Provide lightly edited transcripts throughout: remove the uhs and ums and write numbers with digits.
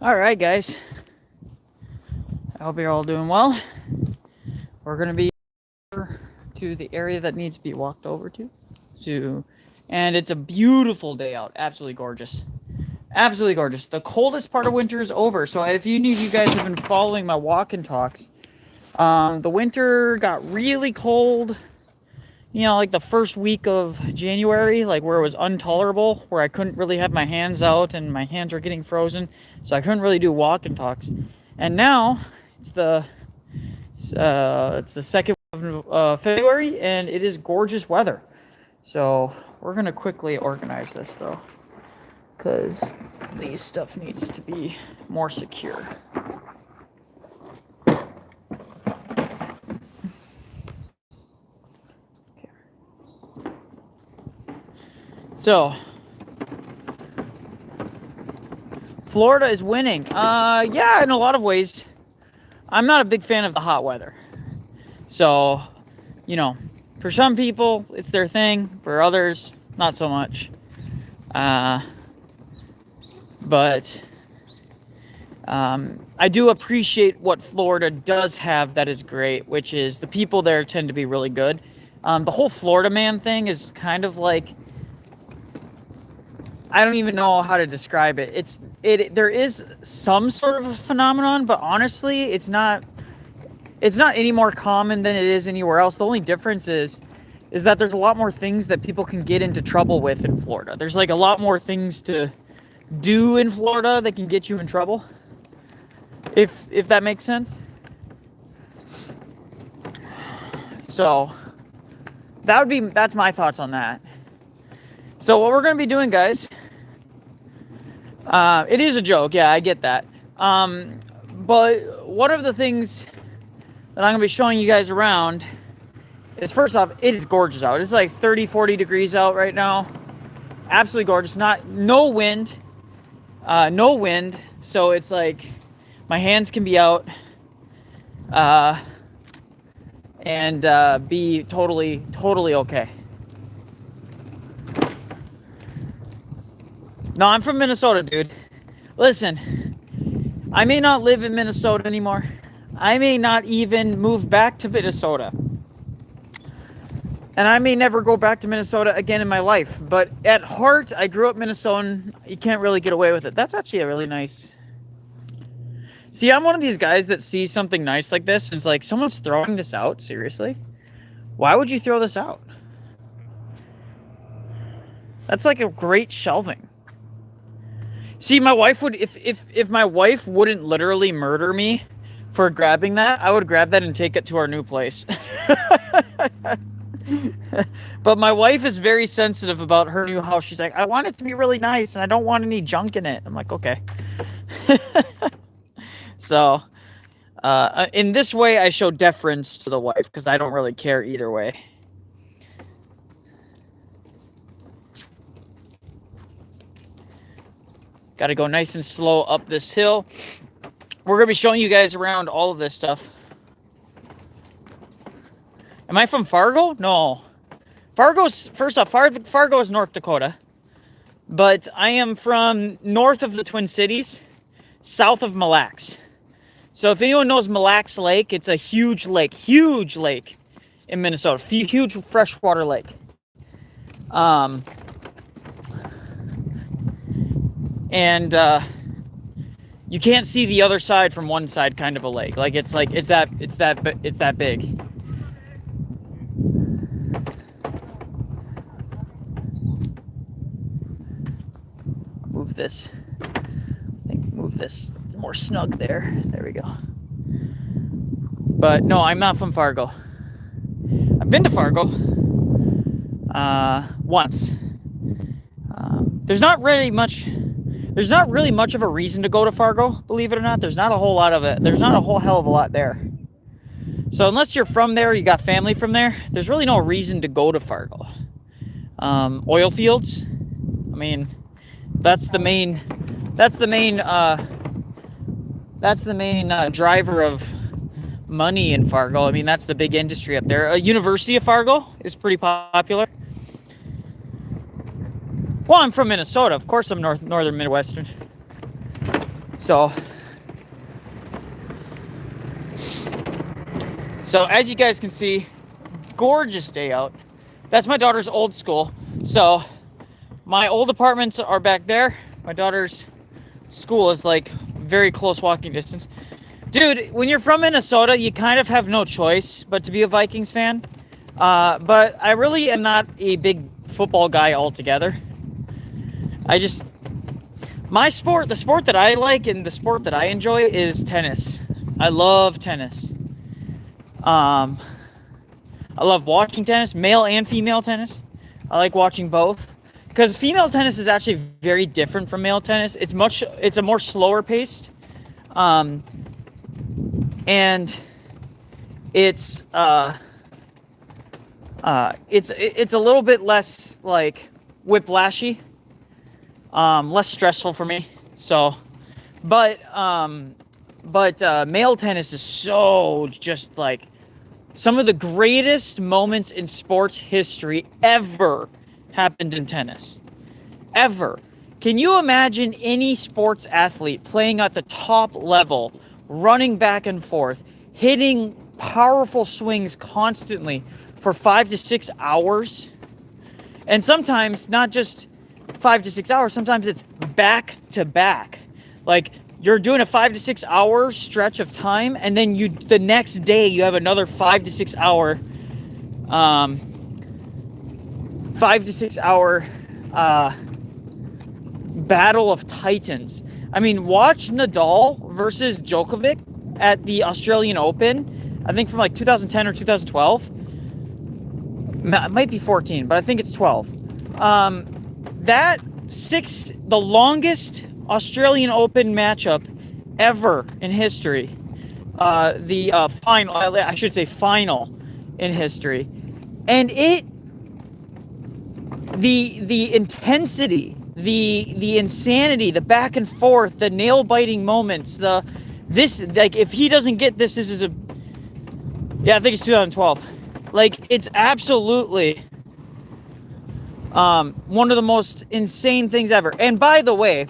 Alright guys, I hope you're all doing well. We're going to be to the area that needs to be walked over to, and it's a beautiful day out, absolutely gorgeous. Absolutely gorgeous. The coldest part of winter is over, so if any of you guys have been following my walk and talks, the winter got really cold, you know, like the first week of January, like where it was intolerable, where I couldn't really have my hands out and my hands were getting frozen, so I couldn't really do walk and talks. And now it's the second of February, and it is gorgeous weather. So we're gonna quickly organize this though, because these stuff needs to be more secure. So, Florida is winning. Yeah, in a lot of ways. I'm not a big fan of the hot weather. So, you know, for some people, it's their thing. For others, not so much. But I do appreciate what Florida does have that is great, which is the people there tend to be really good. The whole Florida man thing is kind of like, I don't even know how to describe it. There is some sort of a phenomenon, but honestly, it's not any more common than it is anywhere else. The only difference is that there's a lot more things that people can get into trouble with in Florida. There's like a lot more things to do in Florida that can get you in trouble. If that makes sense. So that's my thoughts on that. So what we're going to be doing, guys, it is a joke. Yeah, I get that. But one of the things that I'm going to be showing you guys around is, first off, it is gorgeous out. It's like 30, 40 degrees out right now. Absolutely gorgeous. No wind. No wind. So it's like my hands can be out and be totally okay. No, I'm from Minnesota, dude. Listen, I may not live in Minnesota anymore. I may not even move back to Minnesota. And I may never go back to Minnesota again in my life. But at heart, I grew up Minnesotan. You can't really get away with it. That's actually a really nice... See, I'm one of these guys that sees something nice like this and it's like, someone's throwing this out? Seriously? Why would you throw this out? That's like a great shelving. See, my wife would, if my wife wouldn't literally murder me for grabbing that, I would grab that and take it to our new place. But my wife is very sensitive about her new house. She's like, I want it to be really nice and I don't want any junk in it. I'm like, okay. So, in this way, I show deference to the wife because I don't really care either way. Got to go nice and slow up this hill. We're going to be showing you guys around all of this stuff. Am I from Fargo? No. First off, Fargo is North Dakota. But I am from north of the Twin Cities, south of Mille Lacs. So if anyone knows Mille Lacs Lake, it's a huge lake in Minnesota. Huge freshwater lake. And you can't see the other side from one side, kind of a lake. Like it's that big. Move this. I think move this more snug there. There we go. But no, I'm not from Fargo. I've been to Fargo once. There's not really much of a reason to go to Fargo, believe it or not. There's not a whole lot of it. There's not a whole hell of a lot there. So unless you're from there, you got family from there, there's really no reason to go to Fargo. Oil fields, I mean, that's the main driver of money in Fargo. I mean, that's the big industry up there. University of Fargo is pretty popular. Well, I'm from Minnesota. Of course I'm northern Midwestern. So as you guys can see, gorgeous day out. That's my daughter's old school. So my old apartments are back there. My daughter's school is like very close walking distance. Dude, when you're from Minnesota, you kind of have no choice but to be a Vikings fan. But I really am not a big football guy altogether. My sport, the sport that I like and the sport that I enjoy is tennis. I love tennis. I love watching tennis, male and female tennis. I like watching both. Because female tennis is actually very different from male tennis. It's a more slower paced. And it's a little bit less like whiplashy, less stressful for me. So, but male tennis is so just like some of the greatest moments in sports history ever happened in tennis. Ever. Can you imagine any sports athlete playing at the top level, running back and forth, hitting powerful swings constantly for 5 to 6 hours? And sometimes not just 5 to 6 hours, sometimes it's back to back. Like you're doing a 5 to 6 hour stretch of time, and then the next day you have another 5 to 6 hour battle of titans. I mean, watch Nadal versus Djokovic at the Australian Open, I think from like 2010 or 2012. It might be 14, but I think it's 12. The longest Australian Open matchup ever in history. Final in history. And the intensity, the insanity, the back and forth, the nail biting moments, if he doesn't get this is I think it's 2012. Like, it's absolutely one of the most insane things ever. And by the way,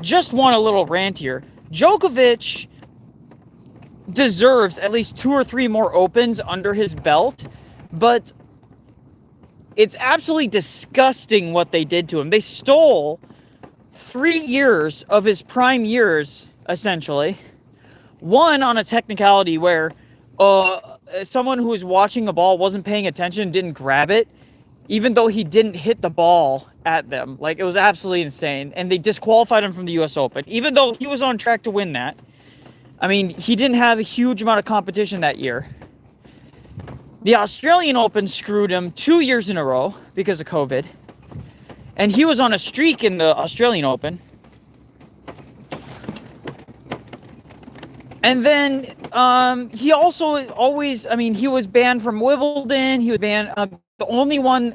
just want a little rant here. Djokovic deserves at least 2 or 3 more Opens under his belt, but it's absolutely disgusting what they did to him. They stole 3 years of his prime years, essentially. One on a technicality where someone who was watching a ball wasn't paying attention, didn't grab it, even though he didn't hit the ball at them. Like, it was absolutely insane. And they disqualified him from the US Open, even though he was on track to win that. I mean, he didn't have a huge amount of competition that year. The Australian Open screwed him 2 years in a row because of COVID. And he was on a streak in the Australian Open. And then he also he was banned from Wimbledon. He was banned. The only one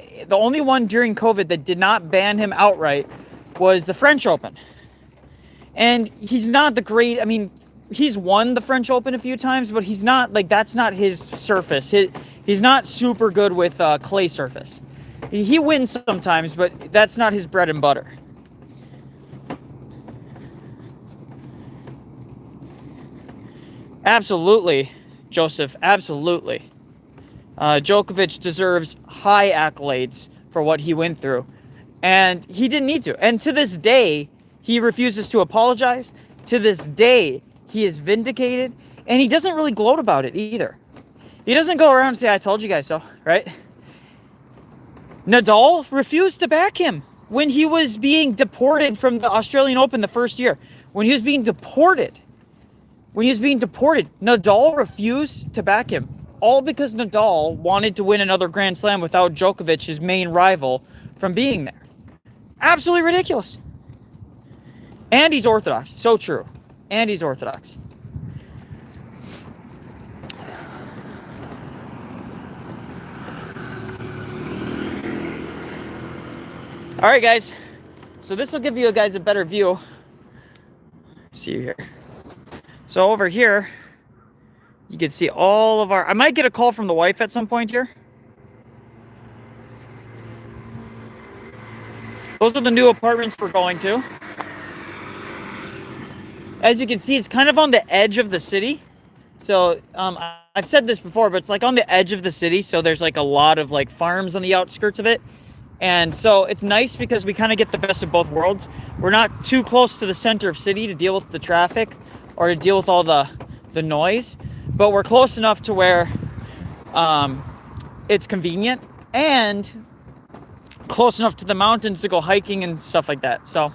during COVID that did not ban him outright was the French Open. And he's not the great. I mean, he's won the French Open a few times, but he's not like, that's not his surface. He's not super good with clay surface. He wins sometimes, but that's not his bread and butter. Absolutely, Joseph, absolutely. Djokovic deserves high accolades for what he went through. And he didn't need to. And to this day, he refuses to apologize. To this day, he is vindicated. And he doesn't really gloat about it either. He doesn't go around and say, I told you guys so, right? Nadal refused to back him when he was being deported from the Australian Open the first year. When he was being deported, Nadal refused to back him. All because Nadal wanted to win another Grand Slam without Djokovic, his main rival, from being there. Absolutely ridiculous. And he's Orthodox. So true. And he's Orthodox. All right, guys. So this will give you guys a better view. See you here. So over here, you can see all of our... I might get a call from the wife at some point here. Those are the new apartments we're going to. As you can see, it's kind of on the edge of the city. So I've said this before, but it's like on the edge of the city. So there's like a lot of like farms on the outskirts of it. And so it's nice because we kind of get the best of both worlds. We're not too close to the center of city to deal with the traffic or to deal with all the noise, but we're close enough to where it's convenient and close enough to the mountains to go hiking and stuff like that. So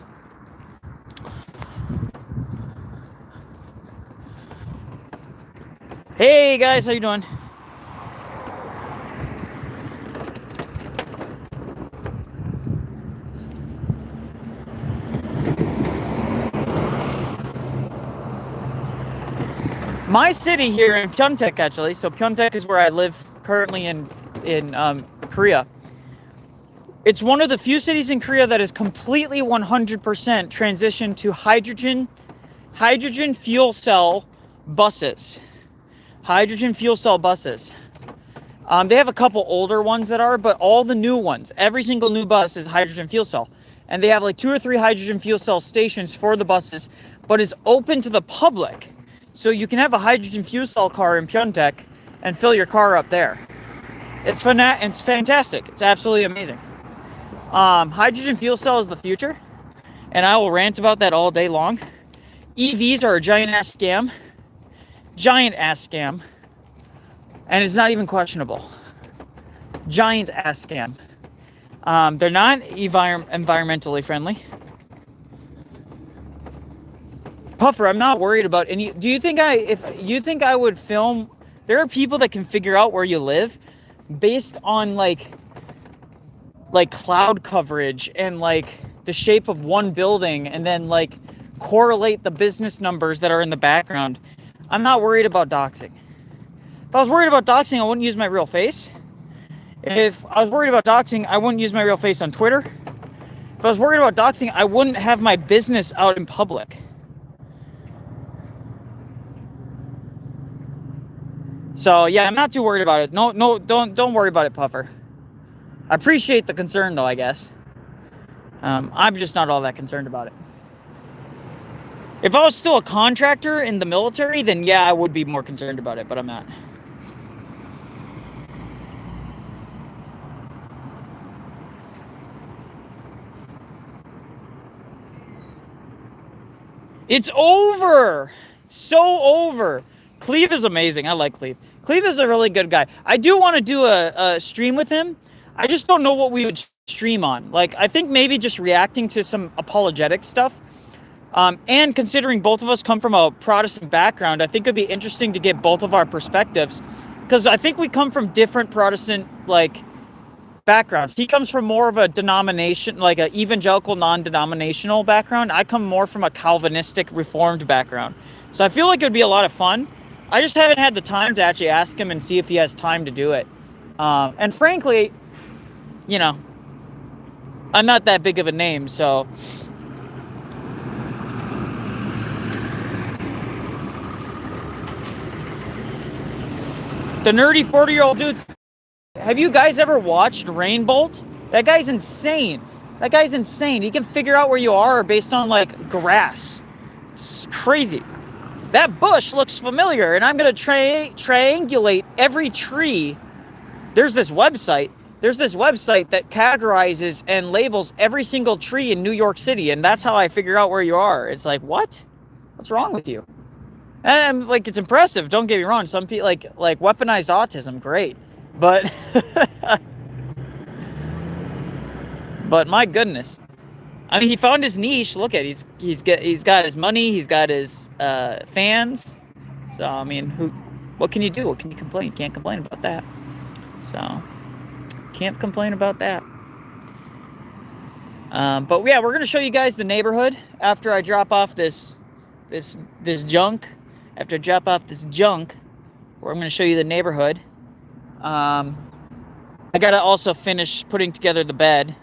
hey guys, how you doing? My city here in Pyeongtaek, actually. So Pyeongtaek is where I live currently in Korea. It's one of the few cities in Korea that is completely 100% transitioned to hydrogen fuel cell buses. Hydrogen fuel cell buses. They have a couple older ones that are, but all the new ones, every single new bus is hydrogen fuel cell. And they have like 2 or 3 hydrogen fuel cell stations for the buses, but is open to the public. So you can have a hydrogen fuel cell car in Pyeongtaek and fill your car up there. It's fantastic. It's absolutely amazing. Hydrogen fuel cell is the future, and I will rant about that all day long. EVs are a giant ass scam, and it's not even questionable. Giant ass scam. They're not environmentally friendly. Puffer, I'm not worried about any. Do you think if you think I would film? There are people that can figure out where you live based on like cloud coverage and like the shape of one building, and then like correlate the business numbers that are in the background. I'm not worried about doxing. If I was worried about doxing, I wouldn't use my real face. If I was worried about doxing, I wouldn't use my real face on Twitter. If I was worried about doxing, I wouldn't have my business out in public. So yeah, I'm not too worried about it. No, don't worry about it, Puffer. I appreciate the concern though, I guess. I'm just not all that concerned about it. If I was still a contractor in the military, then yeah, I would be more concerned about it, but I'm not. It's over. So over. Cleve is amazing. I like Cleve. Cleve is a really good guy. I do want to do a stream with him. I just don't know what we would stream on. Like, I think maybe just reacting to some apologetic stuff. And considering both of us come from a Protestant background, I think it'd be interesting to get both of our perspectives. Because I think we come from different Protestant, like, backgrounds. He comes from more of a denomination, like an evangelical, non-denominational background. I come more from a Calvinistic, Reformed background. So I feel like it would be a lot of fun. I just haven't had the time to actually ask him and see if he has time to do it. And frankly, you know, I'm not that big of a name, so... The nerdy 40-year-old dude. Have you guys ever watched Rainbolt? That guy's insane. That guy's insane. He can figure out where you are based on, like, grass. It's crazy. That bush looks familiar, and I'm going to triangulate every tree. There's this website that categorizes and labels every single tree in New York City, and that's how I figure out where you are. It's like, what? What's wrong with you? And, like, it's impressive. Don't get me wrong. Some people, like weaponized autism, great. But, but my goodness. I mean, he found his niche. Look at it. He's got his money. He's got his fans. So I mean, what can you do? What can you complain? You can't complain about that. So can't complain about that. But yeah, we're gonna show you guys the neighborhood after I drop off this junk. After I drop off this junk, I'm gonna show you the neighborhood. I gotta also finish putting together the bed.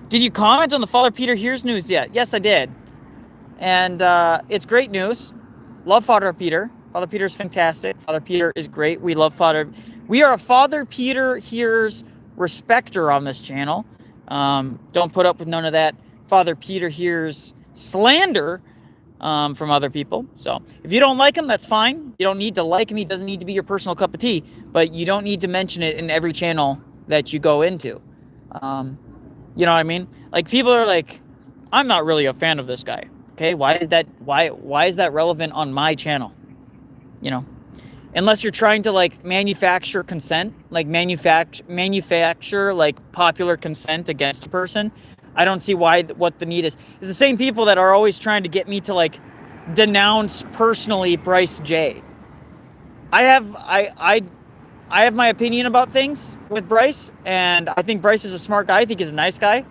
Did you comment on the Father Peter Hears news yet? Yes, I did. And it's great news. Love Father Peter. Father Peter is fantastic. Father Peter is great. We love Father. We are a Father Peter Hears respecter on this channel. Don't put up with none of that Father Peter Hears slander. from other people. So if you don't like him, that's fine. You don't need to like him. He doesn't need to be your personal cup of tea, but you don't need to mention it in every channel that you go into. You know what I mean? Like, people are like, I'm not really a fan of this guy. Okay, why is that relevant on my channel? You know, unless you're trying to like manufacture consent, like manufacture like popular consent against a person. I don't see what the need is. It's the same people that are always trying to get me to like denounce personally Bryce J. I have my opinion about things with Bryce, and I think Bryce is a smart guy. I think he's a nice guy.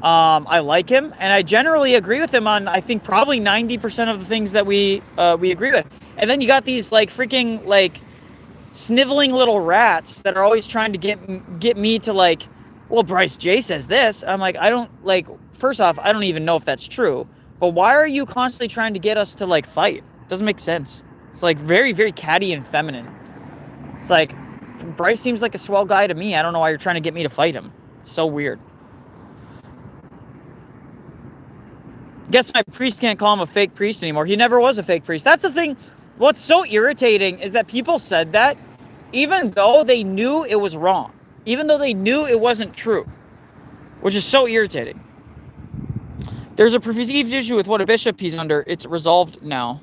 I like him, and I generally agree with him on, I think, probably 90% of the things that we agree with. And then you got these like freaking like sniveling little rats that are always trying to get me to like, well, Bryce J says this. I'm like, I don't, like, first off, I don't even know if that's true, but why are you constantly trying to get us to like fight? Doesn't make sense. It's like very, very catty and feminine. It's like, Bryce seems like a swell guy to me. I don't know why you're trying to get me to fight him. It's so weird. Guess my priest can't call him a fake priest anymore. He never was a fake priest. That's the thing. What's so irritating is that people said that even though they knew it was wrong, even though they knew it wasn't true, which is so irritating. There's a perceived issue with what a bishop he's under. It's resolved now.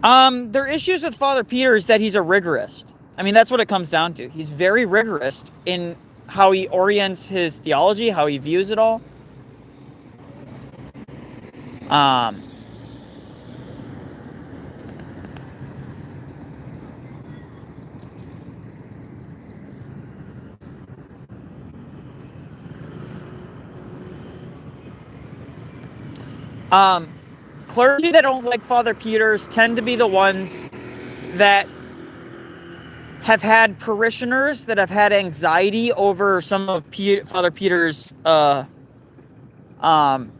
Their issues with Father Peter is that he's a rigorist. I mean, that's what it comes down to. He's very rigorist in how he orients his theology, how he views it all. Clergy that don't like Father Peter's tend to be the ones that have had parishioners that have had anxiety over some of Father Peter's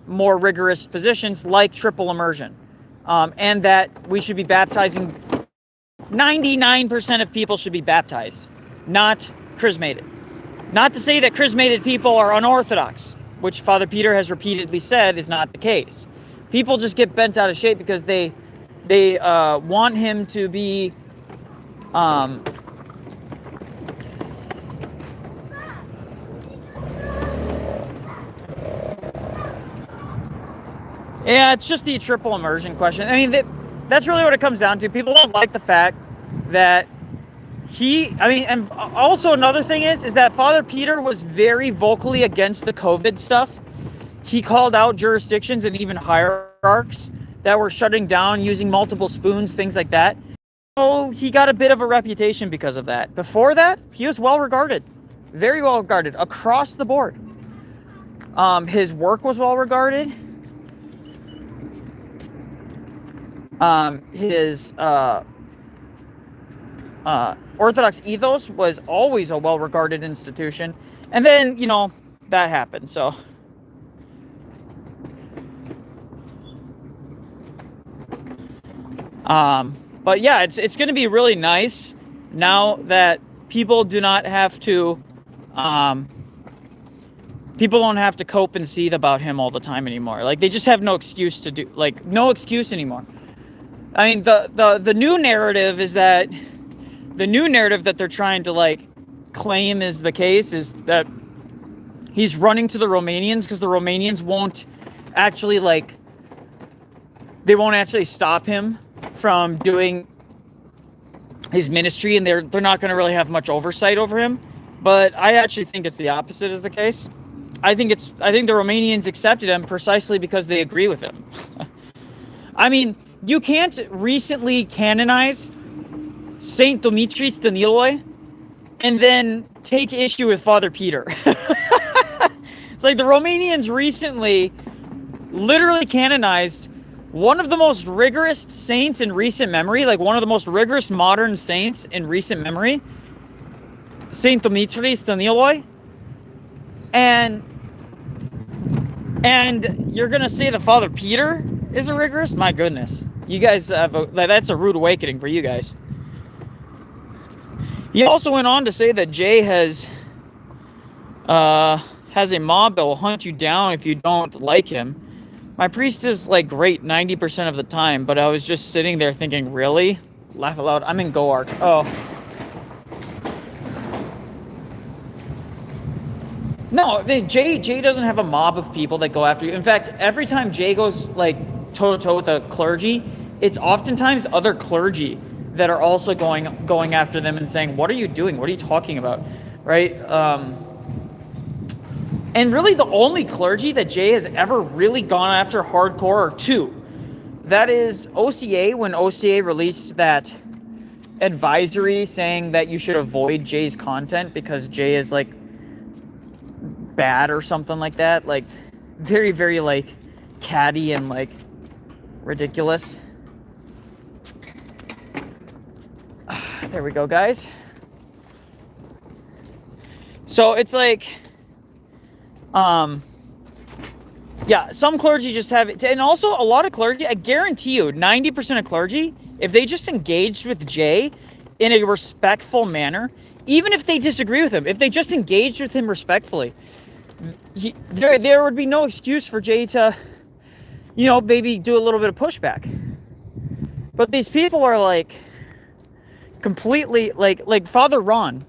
more rigorous positions, like triple immersion, and that we should be baptizing. 99% of people should be baptized, not chrismated. Not to say that chrismated people are unorthodox, which Father Peter has repeatedly said is not the case. People just get bent out of shape because they want him to be yeah, it's just the triple immersion question. I mean, that's really what it comes down to. People don't like the fact that and also another thing is that Father Peter was very vocally against the COVID stuff. He called out jurisdictions and even hierarchs that were shutting down, using multiple spoons, things like that. So he got a bit of a reputation because of that. Before that, he was well regarded, very well regarded across the board. His work was well regarded. His Orthodox ethos was always a well-regarded institution. And then, you know, that happened, so. But yeah, it's going to be really nice now that people do not have to, people don't have to cope and seethe about him all the time anymore. Like, they just have no excuse to do, like, no excuse anymore. I mean, the new narrative is that, the new narrative that they're trying to, like, claim is the case is that he's running to the Romanians because the Romanians won't actually, like, they won't actually stop him from doing his ministry, and they're not going to really have much oversight over him. But I actually think it's the opposite is the case. I think the Romanians accepted him precisely because they agree with him. I mean, you can't recently canonize Saint Dimitris the Nicholai and then take issue with Father Peter. It's like the Romanians recently literally canonized one of the most rigorous saints in recent memory, like one of the most rigorous modern saints in recent memory, Saint Dimitris the Nicholai, and you're gonna say that Father Peter is a rigorous? My goodness, you guys have that's a rude awakening for you guys. He also went on to say that Jay has has a mob that will hunt you down if you don't like him. My priest is like great 90% of the time, but I was just sitting there thinking, really? Laugh aloud. I'm in Goark. Oh. No, Jay doesn't have a mob of people that go after you. In fact, every time Jay goes like toe to toe with a clergy, it's oftentimes other clergy that are also going after them and saying, "What are you doing? What are you talking about?" Right? And really, the only clergy that Jay has ever really gone after hardcore are two. That is OCA, when OCA released that advisory saying that you should avoid Jay's content because Jay is like bad or something like that, like very, very like catty and like ridiculous. There we go, guys. So it's like, yeah, some clergy just have it, and also a lot of clergy, I guarantee you, 90% of clergy, if they just engaged with Jay in a respectful manner, even if they disagree with him, if they just engaged with him respectfully, there would be no excuse for Jay to, you know, maybe do a little bit of pushback. But these people are like completely like Father Ron,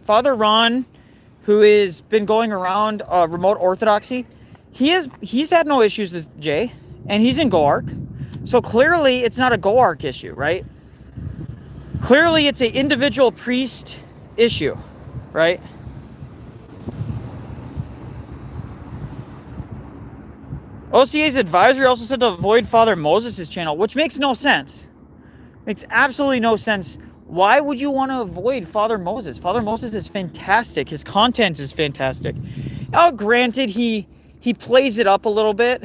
who has been going around remote orthodoxy. He's had no issues with Jay, and he's in Goark. So clearly it's not a Goark issue, right? Clearly it's an individual priest issue, right? OCA's advisory also said to avoid Father Moses' channel, which makes no sense. Makes absolutely no sense. Why would you want to avoid Father Moses? Father Moses is fantastic. His content is fantastic. Now, granted, he plays it up a little bit.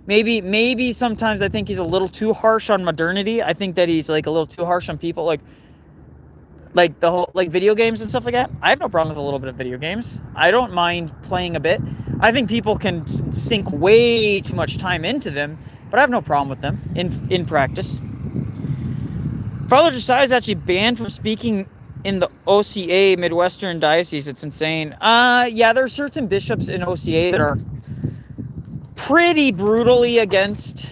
Maybe sometimes I think he's a little too harsh on modernity. I think that he's like a little too harsh on people like the whole like video games and stuff like that. I have no problem with a little bit of video games. I don't mind playing a bit. I think people can sink way too much time into them, but I have no problem with them in practice. Father Josiah is actually banned from speaking in the OCA Midwestern Diocese. It's insane. Yeah, there are certain bishops in OCA that are pretty brutally against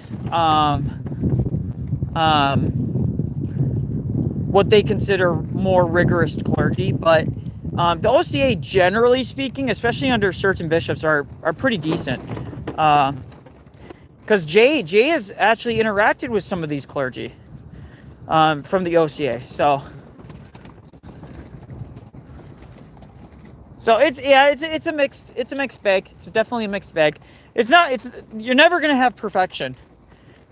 what they consider more rigorous clergy, but the OCA, generally speaking, especially under certain bishops, are pretty decent. Because Jay has actually interacted with some of these clergy from the OCA, so it's a mixed bag. It's definitely a mixed bag. You're never gonna have perfection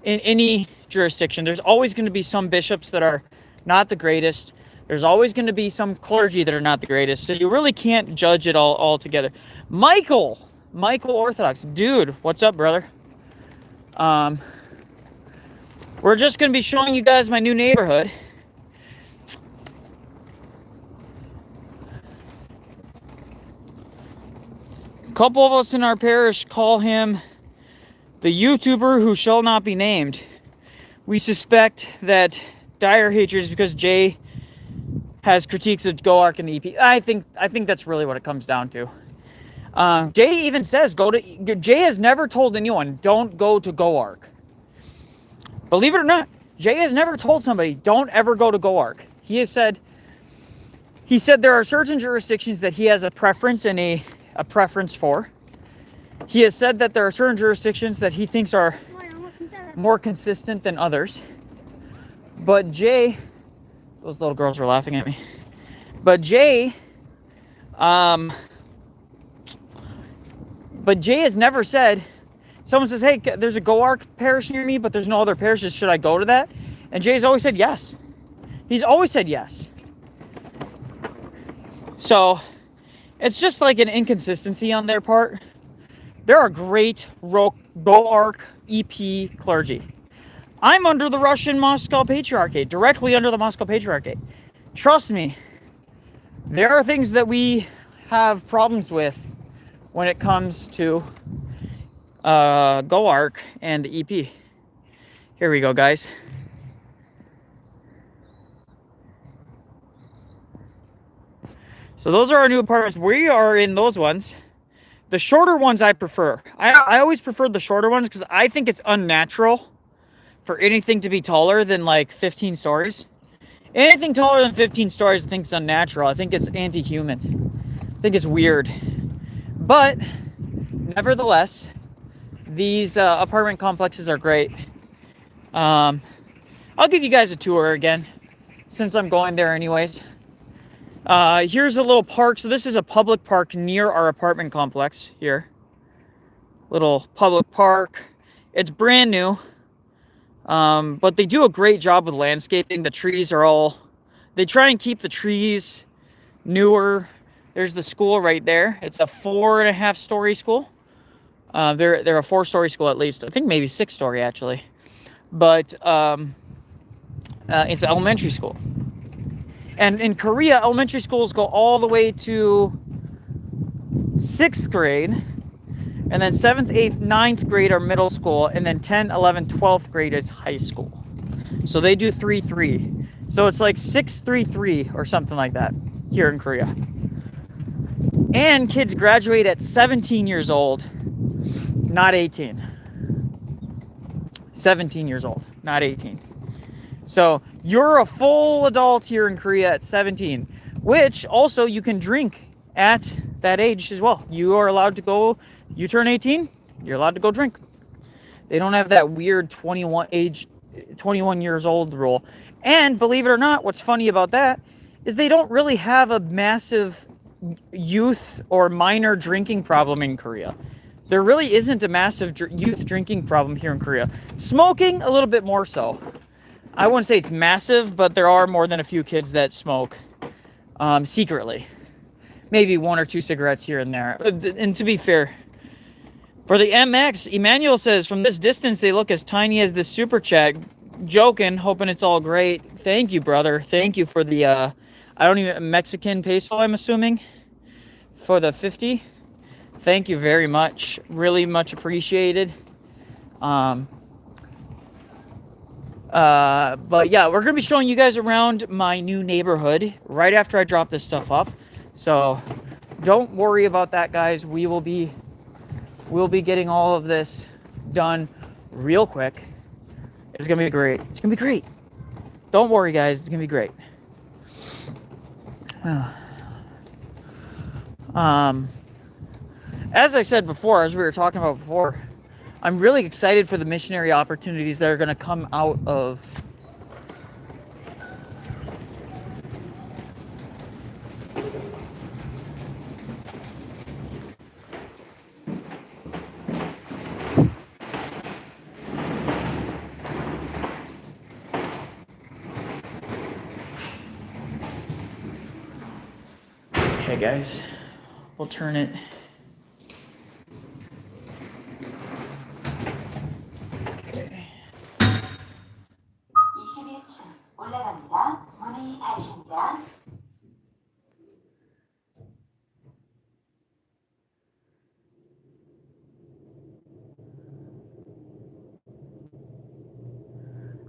in any jurisdiction. There's always going to be some bishops that are not the greatest. There's always going to be some clergy that are not the greatest. So you really can't judge it all together. Michael Orthodox, dude, what's up, brother? We're just going to be showing you guys my new neighborhood. A couple of us in our parish call him the YouTuber who shall not be named. We suspect that dire hatred is because Jay has critiques of Goark and the EP. I think that's really what it comes down to. Jay even says Jay has never told anyone don't go to Goark. Believe it or not, Jay has never told somebody don't ever go to Goark. He said there are certain jurisdictions that he has a preference and a preference for. He has said that there are certain jurisdictions that he thinks are more consistent than others. But Jay, those little girls were laughing at me. But Jay has never said, someone says, hey, there's a Goark parish near me, but there's no other parishes. Should I go to that? And Jay's always said yes. He's always said yes. So it's just like an inconsistency on their part. There are great Goark EP clergy. I'm under the Russian Moscow Patriarchate, directly under the Moscow Patriarchate. Trust me, there are things that we have problems with when it comes to Goark and the EP. Here we go, guys. So those are our new apartments. We are in those ones. The shorter ones I prefer. I always prefer the shorter ones because I think it's unnatural for anything to be taller than like 15 stories. Anything taller than 15 stories I think is unnatural. I think it's anti-human. I think it's weird. But nevertheless, these apartment complexes are great. I'll give you guys a tour again since I'm going there anyways. Here's a little park. So this is a public park near our apartment complex here. Little public park. It's brand new. But they do a great job with landscaping. The trees are all, they try and keep the trees newer. There's the school right there. It's a 4.5-story school. They're a 4-story school at least. I think maybe 6-story actually. But it's an elementary school. And in Korea, elementary schools go all the way to 6th grade. And then 7th, 8th, 9th grade are middle school. And then 10th, 11th, 12th grade is high school. So they do 3-3. So it's like 6-3-3 or something like that here in Korea. And kids graduate at 17 years old, not 18. 17 years old, not 18. So you're a full adult here in Korea at 17, which also you can drink at that age as well. You are allowed to go, you turn 18, you're allowed to go drink. They don't have that weird 21 years old rule. And believe it or not, what's funny about that is they don't really have a massive youth or minor drinking problem in Korea. There really isn't a massive youth drinking problem here in Korea. Smoking, a little bit more so. I wouldn't say it's massive, but there are more than a few kids that smoke secretly. Maybe 1 or 2 cigarettes here and there. And to be fair, for the MX, Emmanuel says, from this distance, they look as tiny as this super chat. Joking, hoping it's all great. Thank you, brother. Thank you for the, Mexican peso, I'm assuming, for the 50. Thank you very much. Really much appreciated. But yeah, we're going to be showing you guys around my new neighborhood right after I drop this stuff off. So don't worry about that, guys. We'll be getting all of this done real quick. It's going to be great. It's going to be great. Don't worry, guys. It's going to be great. As I said before, as we were talking about before, I'm really excited for the missionary opportunities that are going to come out of Okay, guys, we'll turn it. Okay.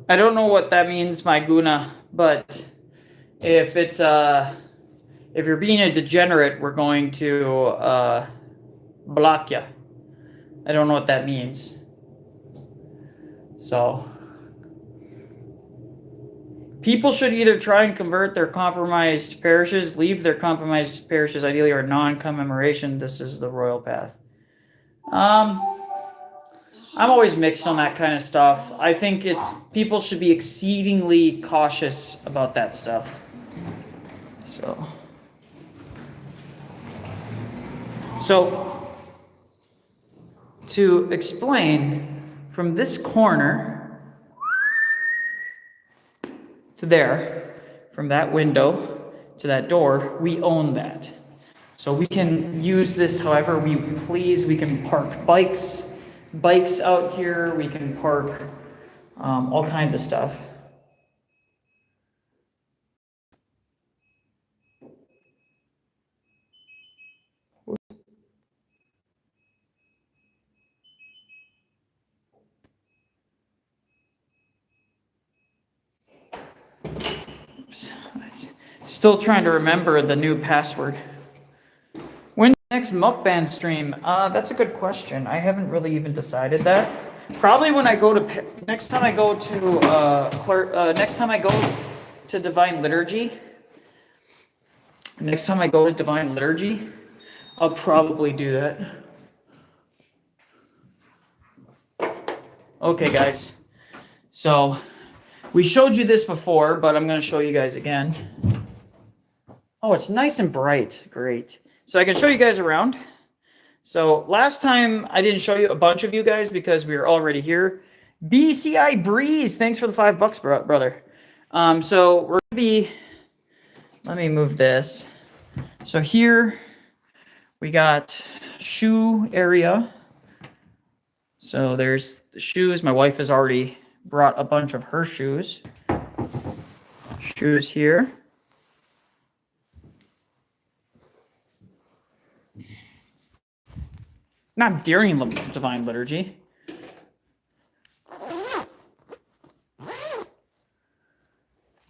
I don't know what that means, my guna, but if it's if you're being a degenerate, we're going to block you. I don't know what that means. So people should either try and convert their compromised parishes, leave their compromised parishes ideally, or non-commemoration. This is the royal path. I'm always mixed on that kind of stuff. I think people should be exceedingly cautious about that stuff. So to explain, from this corner to there, from that window to that door, we own that. So we can use this however we please. We can park bikes out here. We can park all kinds of stuff. Oops. Still trying to remember the new password. Next mukbang stream. That's a good question. I haven't really even decided that. Probably when I go to next time I go to next time I go to Divine Liturgy. Next time I go to Divine Liturgy, I'll probably do that. Okay, guys. So we showed you this before, but I'm going to show you guys again. Oh, it's nice and bright. Great. So I can show you guys around. So last time I didn't show you a bunch of you guys because we were already here. BCI Breeze, thanks for the $5, brother. So we're gonna be. Let me move this. So here we got shoe area. So there's the shoes. My wife has already brought a bunch of her shoes. Shoes here. Not during Divine Liturgy.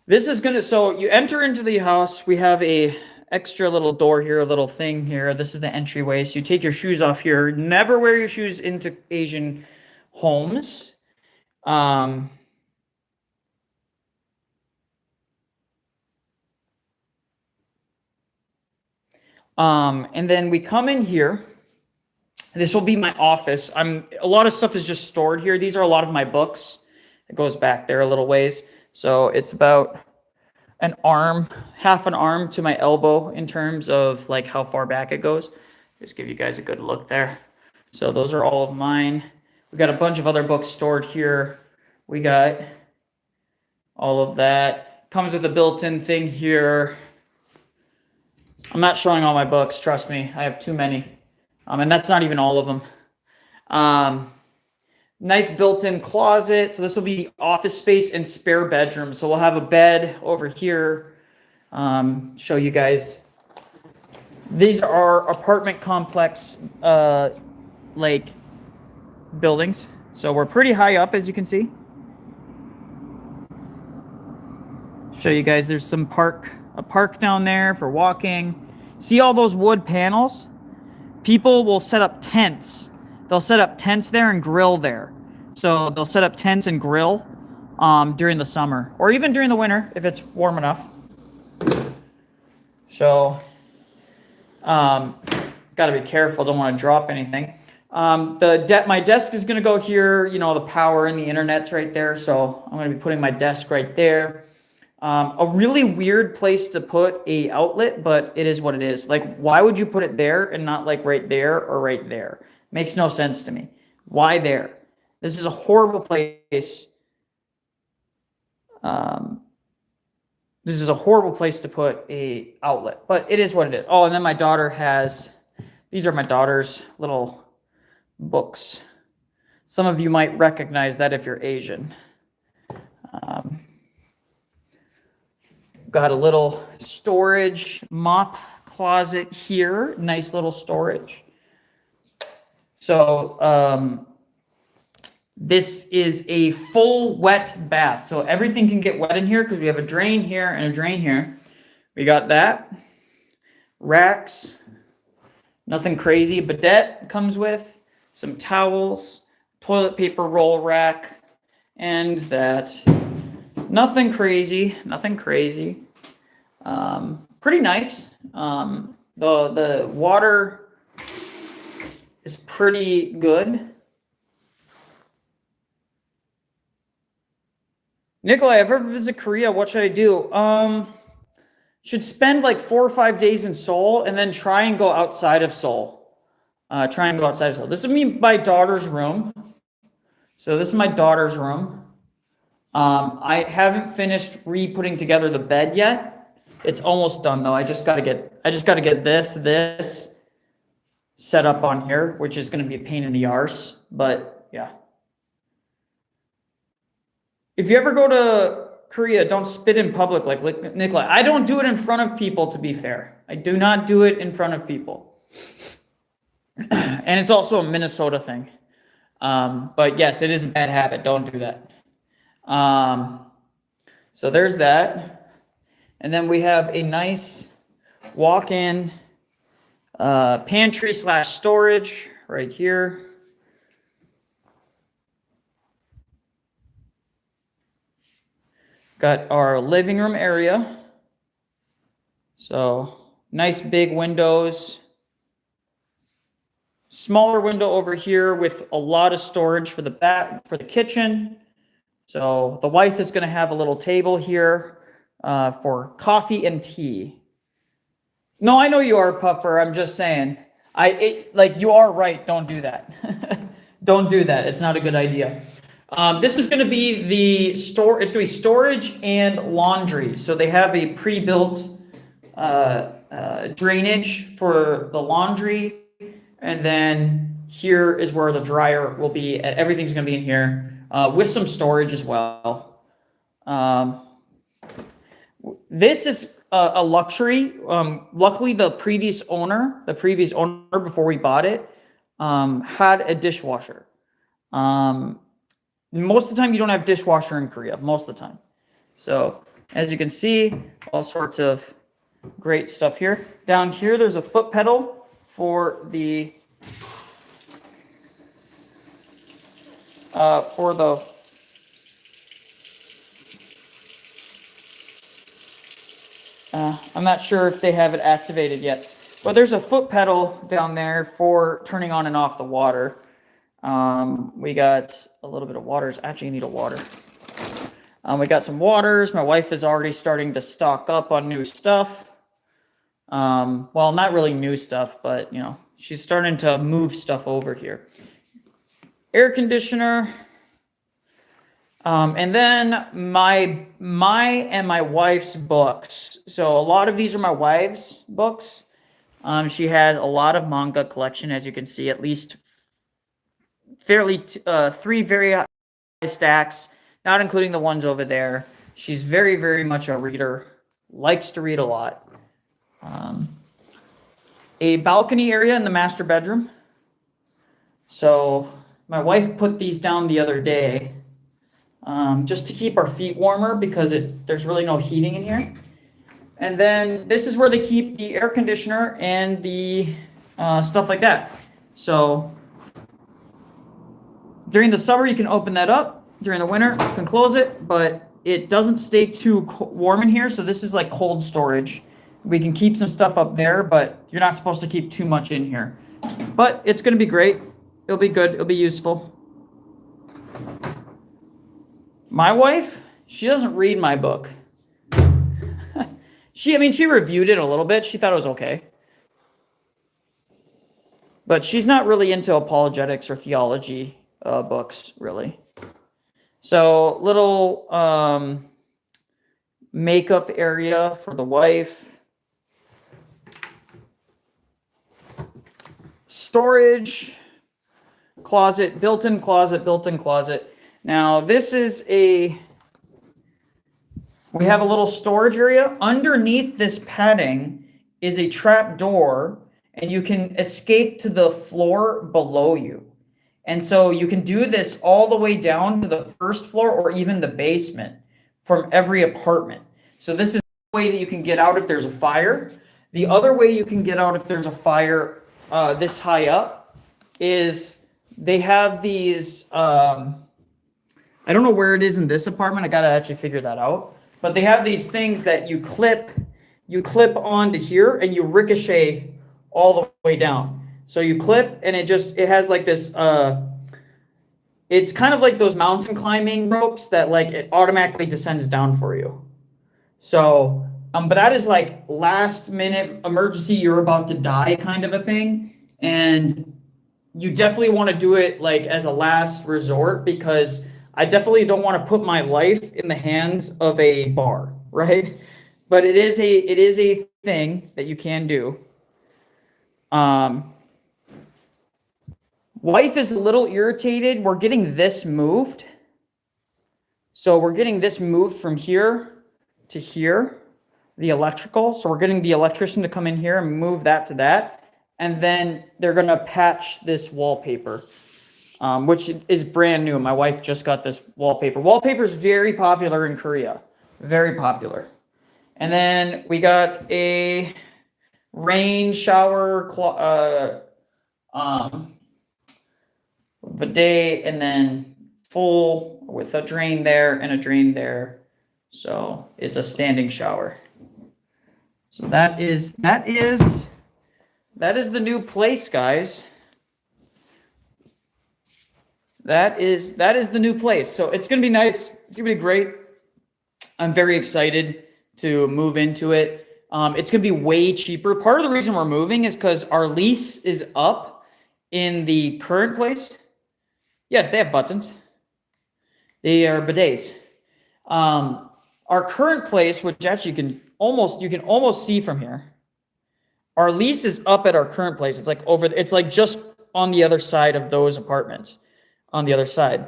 This is gonna, so you enter into the house, we have a extra little door here, a little thing here. This is the entryway. So you take your shoes off here. Never wear your shoes into Asian homes. And then we come in here. This will be my office. A lot of stuff is just stored here. These are a lot of my books. It goes back there a little ways. So it's about an arm, half an arm to my elbow in terms of like how far back it goes. Just give you guys a good look there. So those are all of mine. We got a bunch of other books stored here. We got all of that. Comes with a built-in thing here. I'm not showing all my books, trust me. I have too many. And that's not even all of them. Nice built-in closet. So this will be office space and spare bedroom. So we'll have a bed over here. Show you guys. These are apartment complex like buildings. So we're pretty high up, as you can see. Show you guys. There's some a park down there for walking. See all those wood panels? People will set up tents. They'll set up tents there and grill there. So they'll set up tents and grill during the summer or even during the winter if it's warm enough. So, gotta be careful. Don't want to drop anything. My desk is gonna go here. You know, the power and the internet's right there. So I'm gonna be putting my desk right there. A really weird place to put a outlet, but it is what it is. Like, why would you put it there and not like right there or right there? Makes no sense to me. Why there? This is a horrible place. This is a horrible place to put a outlet, but it is what it is. Oh, and then my daughter has, these are my daughter's little books. Some of you might recognize that if you're Asian. Got a little storage mop closet here. Nice little storage. So this is a full wet bath. So everything can get wet in here because we have a drain here and a drain here. We got that. Racks. Nothing crazy. Bidet comes with. Some towels. Toilet paper roll rack. And that. Nothing crazy. Nothing crazy. Pretty nice. The water is pretty good. Nicholai, if I ever visit Korea, what should I do? Should spend like 4 or 5 days in Seoul and then try and go outside of Seoul. This is my daughter's room. So this is my daughter's room. I haven't finished putting together the bed yet. It's almost done though. I just gotta get this set up on here, which is gonna be a pain in the arse. But yeah. If you ever go to Korea, don't spit in public like Nicholai. I don't do it in front of people, to be fair. I do not do it in front of people. And it's also a Minnesota thing. But yes, it is a bad habit. Don't do that. So there's that. And then we have a nice walk-in Pantry / storage right here. Got our living room area. So nice big windows. Smaller window over here with a lot of storage for the kitchen. So the wife is going to have a little table here for coffee and tea. No, I know you are, Puffer. I'm just saying. You are right. Don't do that. Don't do that. It's not a good idea. This is going to be the store. It's going to be storage and laundry. So they have a pre-built drainage for the laundry, and then here is where the dryer will be. Everything's going to be in here with some storage as well. This is a luxury. Luckily, the previous owner before we bought it, had a dishwasher. Most of the time, you don't have dishwasher in Korea. Most of the time. So as you can see, all sorts of great stuff here. Down here, there's a foot pedal for the I'm not sure if they have it activated yet, but there's a foot pedal down there for turning on and off the water. We got a little bit of waters. Actually, you need a water. We got some waters. My wife is already starting to stock up on new stuff. Well, not really new stuff, but you know, she's starting to move stuff over here. Air conditioner. And then my and my wife's books. So a lot of these are my wife's books. She has a lot of manga collection, as you can see, at least fairly 3 very high stacks, not including the ones over there. She's very, very much a reader, likes to read a lot. A balcony area in the master bedroom. So my wife put these down the other day. Just to keep our feet warmer because there's really no heating in here. And then this is where they keep the air conditioner and the stuff like that. So during the summer, you can open that up. During the winter, you can close it, but it doesn't stay too warm in here. So this is like cold storage. We can keep some stuff up there, but you're not supposed to keep too much in here. But it's going to be great. It'll be good. It'll be useful. My wife, she doesn't read my book. She reviewed it a little bit. She thought it was okay. But she's not really into apologetics or theology books, really. So, little makeup area for the wife. Storage, closet, built-in closet. Now, this is we have a little storage area. Underneath this padding is a trap door, and you can escape to the floor below you. And so you can do this all the way down to the first floor or even the basement from every apartment. So this is the way that you can get out if there's a fire. The other way you can get out if there's a fire this high up is they have these... I don't know where it is in this apartment. I gotta actually figure that out. But they have these things that you clip onto here and you ricochet all the way down. So you clip and it has like this, it's kind of like those mountain climbing ropes that like it automatically descends down for you. So, but that is like last minute emergency, you're about to die kind of a thing. And you definitely want to do it like as a last resort because I definitely don't want to put my life in the hands of a bar, right? But it is a thing that you can do. Wife is a little irritated. We're getting this moved. So we're getting this moved from here to here, the electrical. So we're getting the electrician to come in here and move that to that. And then they're going to patch this wallpaper. Which is brand new. My wife just got this wallpaper. Wallpaper is very popular in Korea. Very popular. And then we got a rain shower, bidet, and then full with a drain there and a drain there. So it's a standing shower. So that is the new place, guys. That is the new place. So it's gonna be nice. It's gonna be great. I'm very excited to move into it. It's gonna be way cheaper. Part of the reason we're moving is because our lease is up in the current place. Yes, they have buttons. They are bidets. Our current place, which actually you can almost see from here. Our lease is up at our current place. It's like it's like just on the other side of those apartments, on the other side.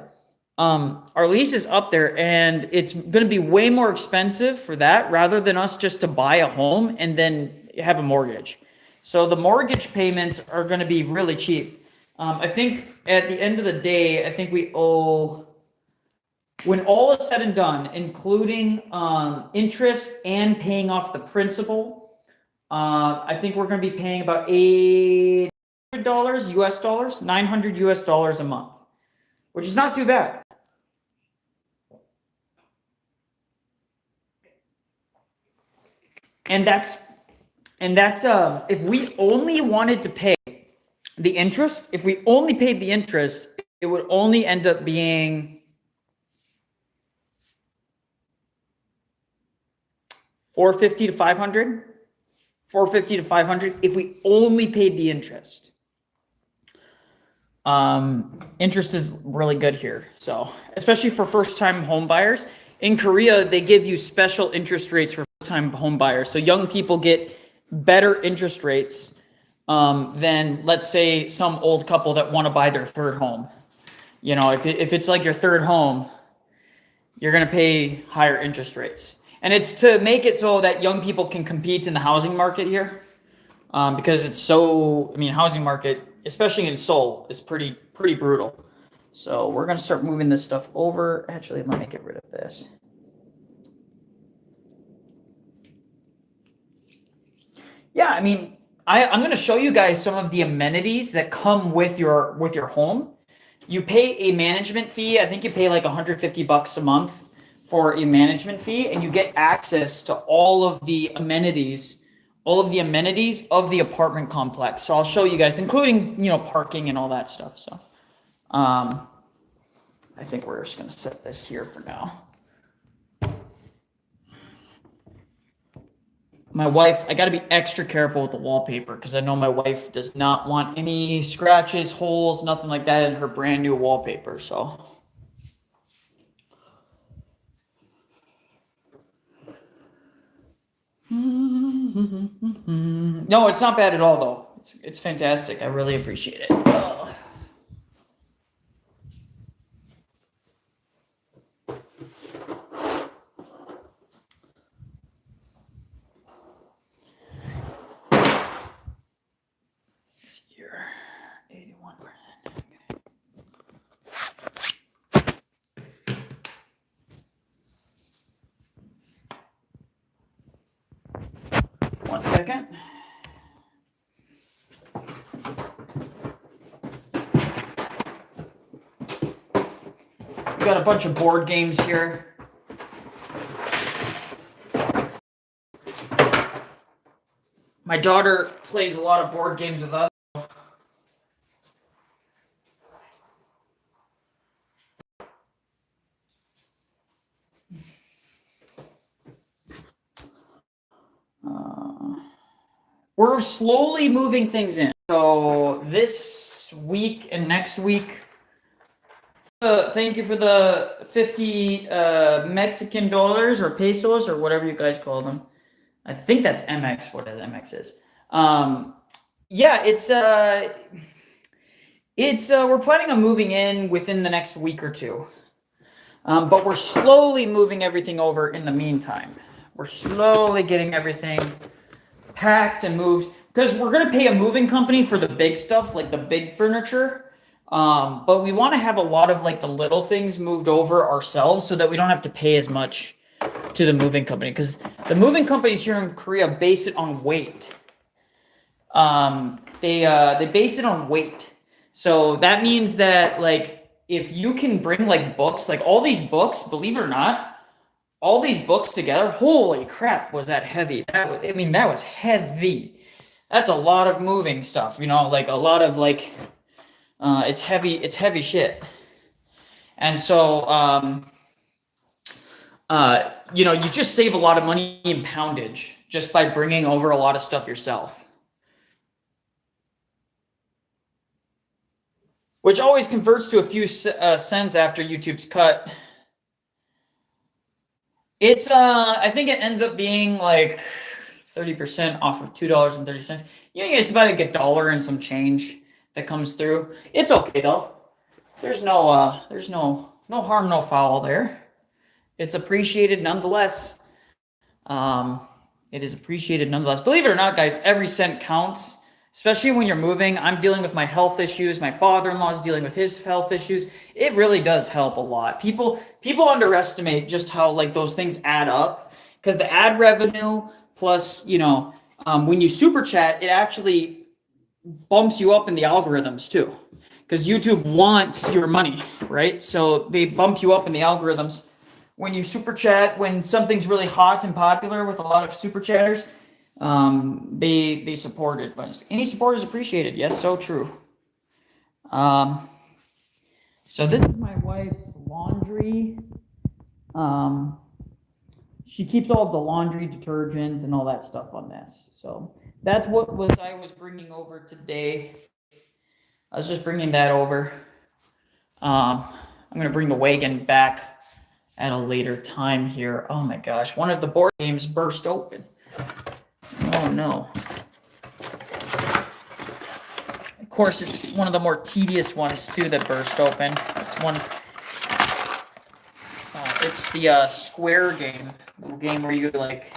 Our lease is up there, and it's going to be way more expensive for that rather than us just to buy a home and then have a mortgage. So the mortgage payments are going to be really cheap. I think at the end of the day, I think we owe, when all is said and done, including interest and paying off the principal, I think we're going to be paying about $800 US dollars, $900 US dollars a month, which is not too bad. And that's if we only wanted to pay the interest, if we only paid the interest, it would only end up being $450 to $500. $450 to $500 if we only paid the interest. Interest is really good here. So, especially for first-time home buyers. In Korea, they give you special interest rates for first-time home buyers. So young people get better interest rates than, let's say, some old couple that want to buy their third home. You know, if it's like your third home, you're going to pay higher interest rates. And it's to make it so that young people can compete in the housing market here. Because it's so, I mean, housing market, especially in Seoul, is pretty brutal. So we're going to start moving this stuff over. Actually, let me get rid of this. Yeah, I mean, I'm going to show you guys some of the amenities that come with your home. You pay a management fee. I think you pay like $150 a month for a management fee, and you get access to all of the amenities of the apartment complex. So I'll show you guys, including, you know, parking and all that stuff. So I think we're just going to set this here for now. My wife, I got to be extra careful with the wallpaper because I know my wife does not want any scratches, holes, nothing like that in her brand new wallpaper. So no, it's not bad at all, though. It's fantastic. I really appreciate it. Oh. This year, 81%. One second. We got a bunch of board games here. My daughter plays a lot of board games with us. We're slowly moving things in. So this week and next week, thank you for the 50 Mexican dollars or pesos or whatever you guys call them. I think that's MX, what MX is. Yeah, we're planning on moving in within the next week or two. But we're slowly moving everything over in the meantime. We're slowly getting everything packed and moved because we're going to pay a moving company for the big stuff, like the big furniture. But we want to have a lot of like the little things moved over ourselves so that we don't have to pay as much to the moving company, because the moving companies here in Korea base it on weight. They base it on weight. So that means that like if you can bring like books, like all these books, believe it or not, all these books together, holy crap, was that heavy? That was heavy. That's a lot of moving stuff, like a lot of like it's heavy shit. And so you just save a lot of money in poundage just by bringing over a lot of stuff yourself. Which always converts to a few cents after YouTube's cut. It's I think it ends up being like 30% off of $2.30. Yeah, it's about like $1 and some change that comes through. It's okay though. There's no harm, no foul there. It's appreciated nonetheless. It is appreciated nonetheless. Believe it or not, guys, every cent counts. Especially when you're moving. I'm dealing with my health issues. My father-in-law is dealing with his health issues. It really does help a lot. People underestimate just how like those things add up, because the ad revenue plus when you super chat, it actually bumps you up in the algorithms too, because YouTube wants your money, right? So they bump you up in the algorithms when you super chat. When something's really hot and popular with a lot of super chatters, they support it, but any support is appreciated. Yes, so true. So this is my wife's laundry. She keeps all of the laundry detergent and all that stuff on this. So that's what I was bringing over today. I was just bringing that over. I'm gonna bring the wagon back at a later time here. Oh my gosh, one of the board games burst open. Oh no. Of course, it's one of the more tedious ones too that burst open. It's the square game, little game where you like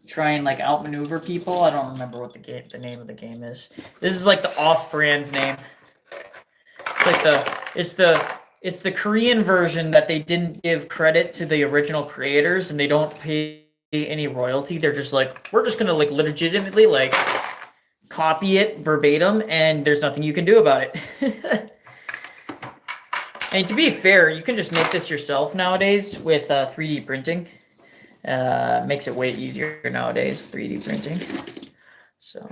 try and like outmaneuver people. I don't remember what the name of the game is. This is like the off-brand name. It's the Korean version that they didn't give credit to the original creators, and they don't pay any royalty. They're just like, we're just gonna like legitimately like copy it verbatim, and there's nothing you can do about it. And to be fair, you can just make this yourself nowadays with 3D printing. Makes it way easier nowadays, 3D printing. So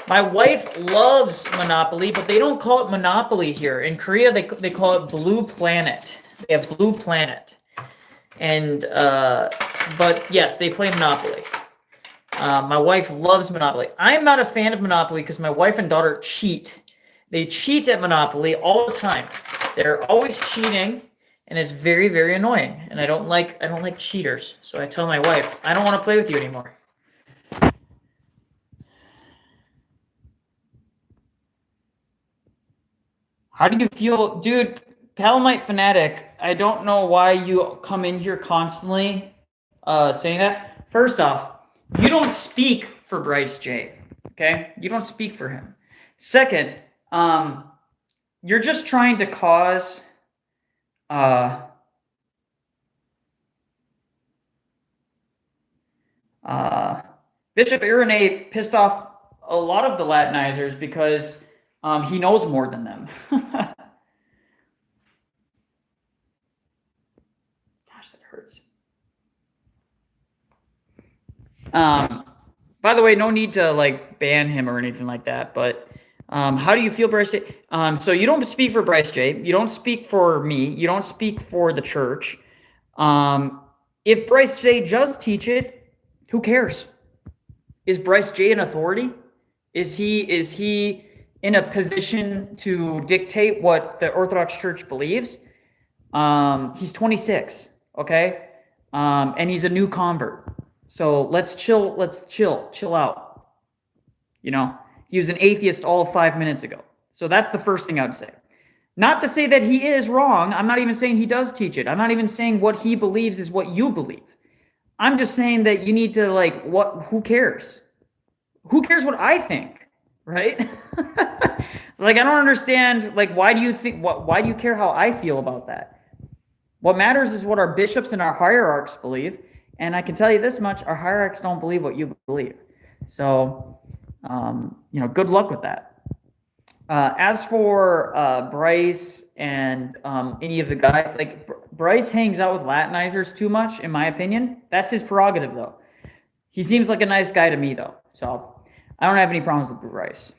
my wife loves Monopoly, but they don't call it Monopoly here. In Korea, they call it Blue Planet. They have Blue Planet. And but yes, they play Monopoly. My wife loves Monopoly. I'm not a fan of Monopoly because my wife and daughter cheat. They cheat at Monopoly all the time. They're always cheating, and it's very, very annoying. And I don't like cheaters. So I tell my wife, I don't want to play with you anymore. How do you feel, dude? Palamite Fanatic, I don't know why you come in here constantly saying that. First off, you don't speak for Bryce J, okay? You don't speak for him. Second, you're just trying to cause Bishop Irenae pissed off a lot of the Latinizers because he knows more than them. Gosh, that hurts. By the way, no need to like ban him or anything like that, but how do you feel, Bryce J? So you don't speak for Bryce J. You don't speak for me. You don't speak for the church. If Bryce J does teach it, who cares? Is Bryce J an authority? Is he in a position to dictate what the Orthodox Church believes? He's 26, okay? And he's a new convert. So let's chill out. You know, he was an atheist all of 5 minutes ago. So that's the first thing I would say. Not to say that he is wrong. I'm not even saying he does teach it. I'm not even saying what he believes is what you believe. I'm just saying that you need to who cares? Who cares what I think, right? It's like, I don't understand, why do you care how I feel about that? What matters is what our bishops and our hierarchs believe. And I can tell you this much, our hierarchs don't believe what you believe. So, good luck with that. As for Bryce and any of the guys, like Bryce hangs out with Latinizers too much, in my opinion. That's his prerogative, though. He seems like a nice guy to me, though. So I don't have any problems with Bryce.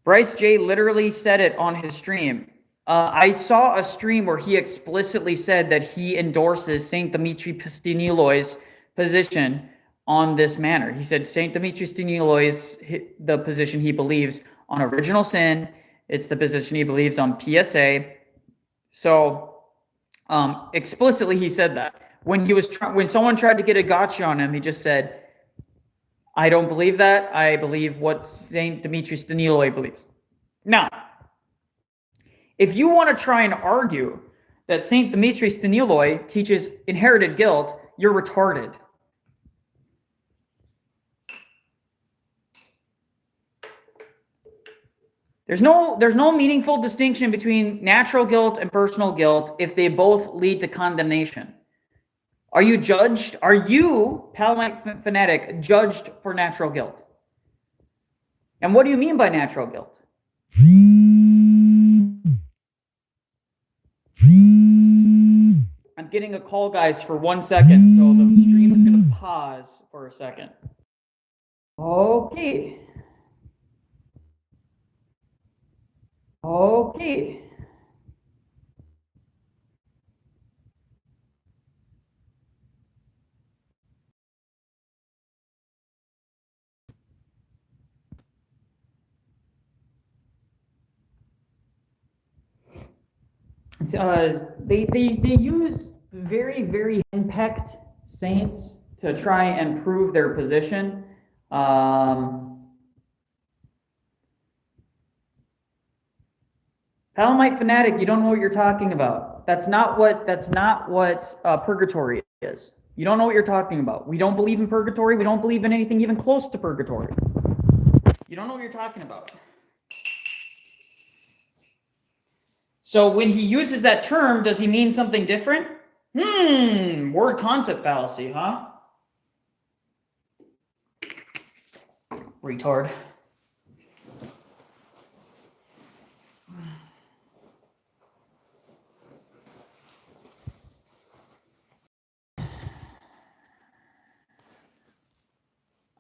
Bryce J literally said it on his stream. I saw a stream where he explicitly said that he endorses Saint Dimitri Staniloi's position on this manner. He said Saint Dimitri Staniloi's the position he believes on original sin. It's the position he believes on PSA. So explicitly he said that. When someone tried to get a gotcha on him, he just said, I don't believe that. I believe what Saint Dimitri Staniloi believes. Now, if you want to try and argue that Saint Dimitri Staniloi teaches inherited guilt, you're retarded. There's no meaningful distinction between natural guilt and personal guilt if they both lead to condemnation. Are you judged? Are you, Palamite fanatic, judged for natural guilt? And what do you mean by natural guilt? I'm getting a call, guys, for 1 second, so the stream is going to pause for a second. Okay. They use very, very henpecked saints to try and prove their position. Palamite fanatic, you don't know what you're talking about. That's not what purgatory is. You don't know what you're talking about. We don't believe in purgatory. We don't believe in anything even close to purgatory. You don't know what you're talking about. So when he uses that term, does he mean something different? Word concept fallacy, huh? Retard.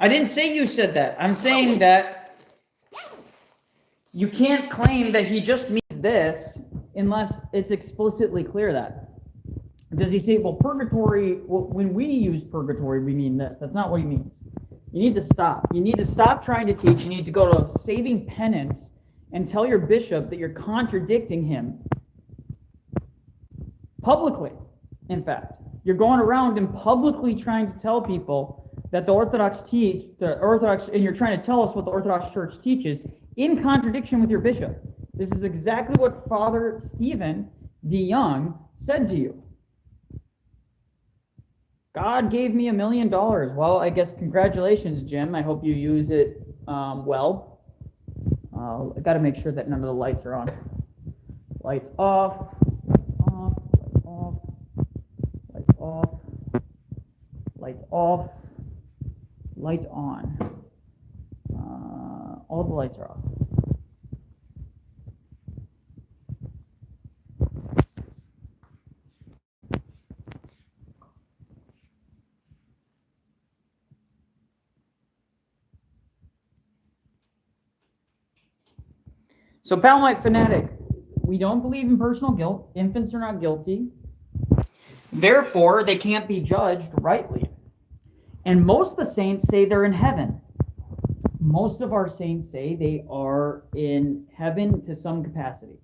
I didn't say you said that. I'm saying that you can't claim that he just means this unless it's explicitly clear that. Does he say, well, purgatory, when we use purgatory, we mean this. That's not what he means. You need to stop. You need to stop trying to teach. You need to go to saving penance and tell your bishop that you're contradicting him publicly. In fact, you're going around and publicly trying to tell people that the Orthodox and you're trying to tell us what the Orthodox Church teaches in contradiction with your bishop. This is exactly what Father Stephen DeYoung said to you. God gave me $1 million. Well, I guess congratulations, Jim. I hope you use it well. I got to make sure that none of the lights are on. Lights off, off, light off, light off, light on. All the lights are off. So, Palamite fanatic, we don't believe in personal guilt. Infants are not guilty. Therefore, they can't be judged rightly. And most of the saints say they're in heaven. Most of our saints say they are in heaven to some capacity.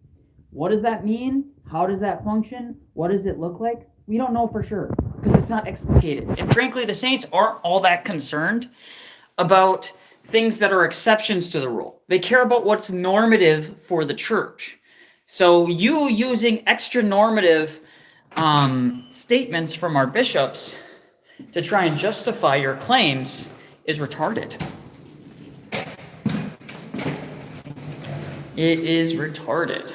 What does that mean? How does that function? What does it look like? We don't know for sure because it's not explicated. And frankly, the saints aren't all that concerned about things that are exceptions to the rule. They care about what's normative for the church. So you using extra normative statements from our bishops to try and justify your claims is retarded. It is retarded.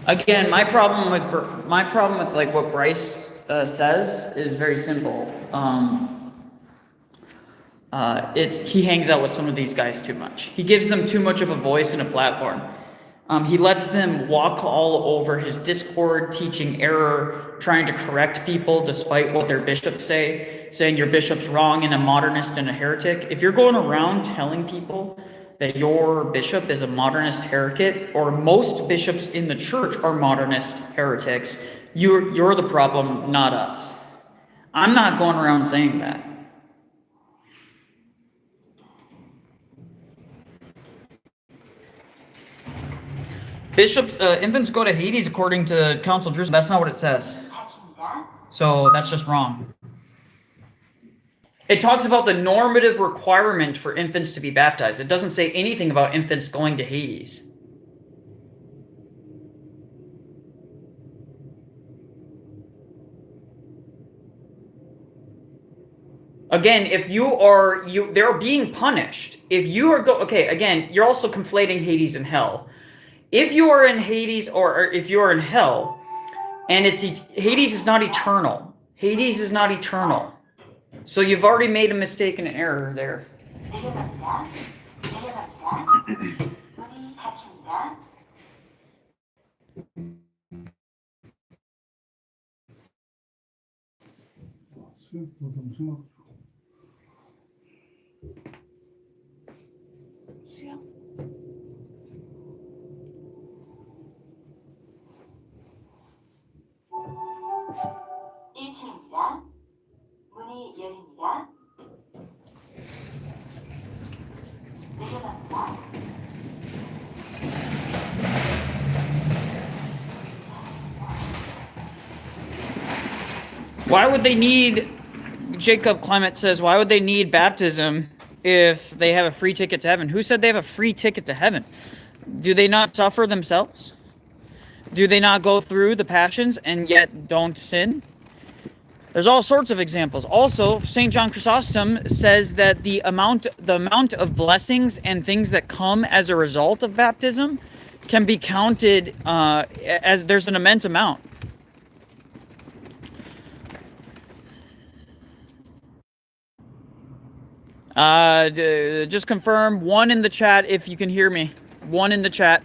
Again, my problem with like what Bryce says is very simple. It's he hangs out with some of these guys too much. He gives them too much of a voice and a platform. He lets them walk all over his Discord, teaching error, trying to correct people despite what their bishops say, saying your bishop's wrong and a modernist and a heretic. If you're going around telling people that your bishop is a modernist heretic, or most bishops in the church are modernist heretics, you're the problem, not us. I'm not going around saying that. Bishops, infants go to Hades according to Council of Jerusalem. That's not what it says. So that's just wrong. It talks about the normative requirement for infants to be baptized. It doesn't say anything about infants going to Hades. Again, if they're being punished. If you are again, you're also conflating Hades and hell. If you are in Hades or if you are in hell, and Hades is not eternal. Hades is not eternal. So you've already made a mistake and an error there. 문이 열립니다. 내려갑니다. Why would they need, Jacob Clement says, why would they need baptism if they have a free ticket to heaven? Who said they have a free ticket to heaven? Do they not suffer themselves? Do they not go through the passions and yet don't sin? There's all sorts of examples. Also, St. John Chrysostom says that the amount of blessings and things that come as a result of baptism can be counted as there's an immense amount. Just confirm 1 in the chat if you can hear me. 1 in the chat.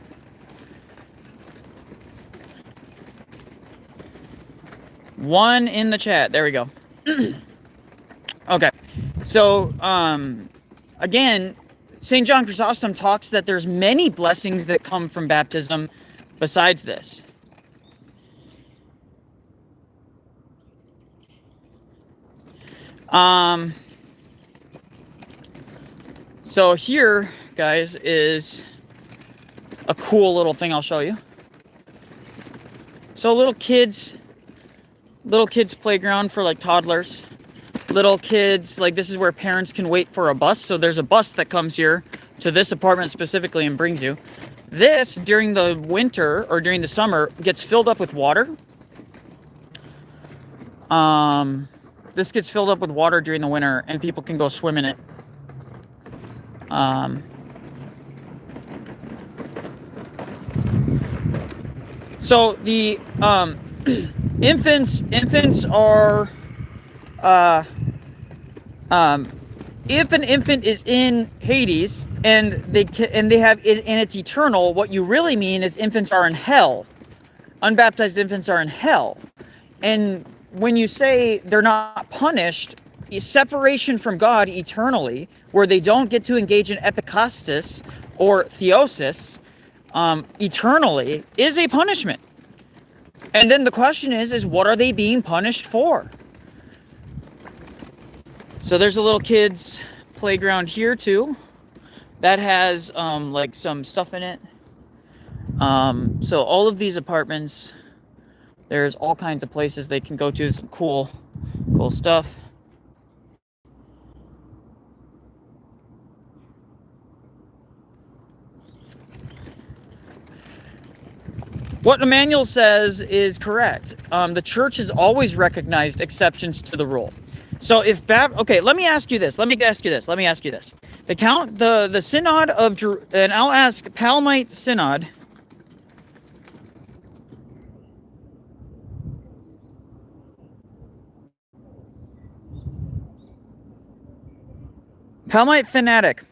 One in the chat. There we go. Okay. So, again, St. John Chrysostom talks that there's many blessings that come from baptism besides this. So here, guys, is a cool little thing I'll show you. So little kids playground for like toddlers. Little kids, like this is where parents can wait for a bus. So there's a bus that comes here to this apartment specifically and brings you. This, during the winter or during the summer, gets filled up with water. This gets filled up with water during the winter and people can go swim in it. So the infants are if an infant is in Hades and they have it and it's eternal, what you really mean is infants are in hell. Unbaptized infants are in hell. And when you say they're not punished, separation from God eternally, where they don't get to engage in epikastis or theosis eternally, is a punishment. And then the question is what are they being punished for? So there's a little kids playground here too that has like some stuff in it. So all of these apartments, there's all kinds of places they can go to, some cool stuff. What Emmanuel says is correct. The church has always recognized exceptions to the rule. So if okay, let me ask you this. The Synod of and I'll ask Palmite Synod. Palmite fanatic.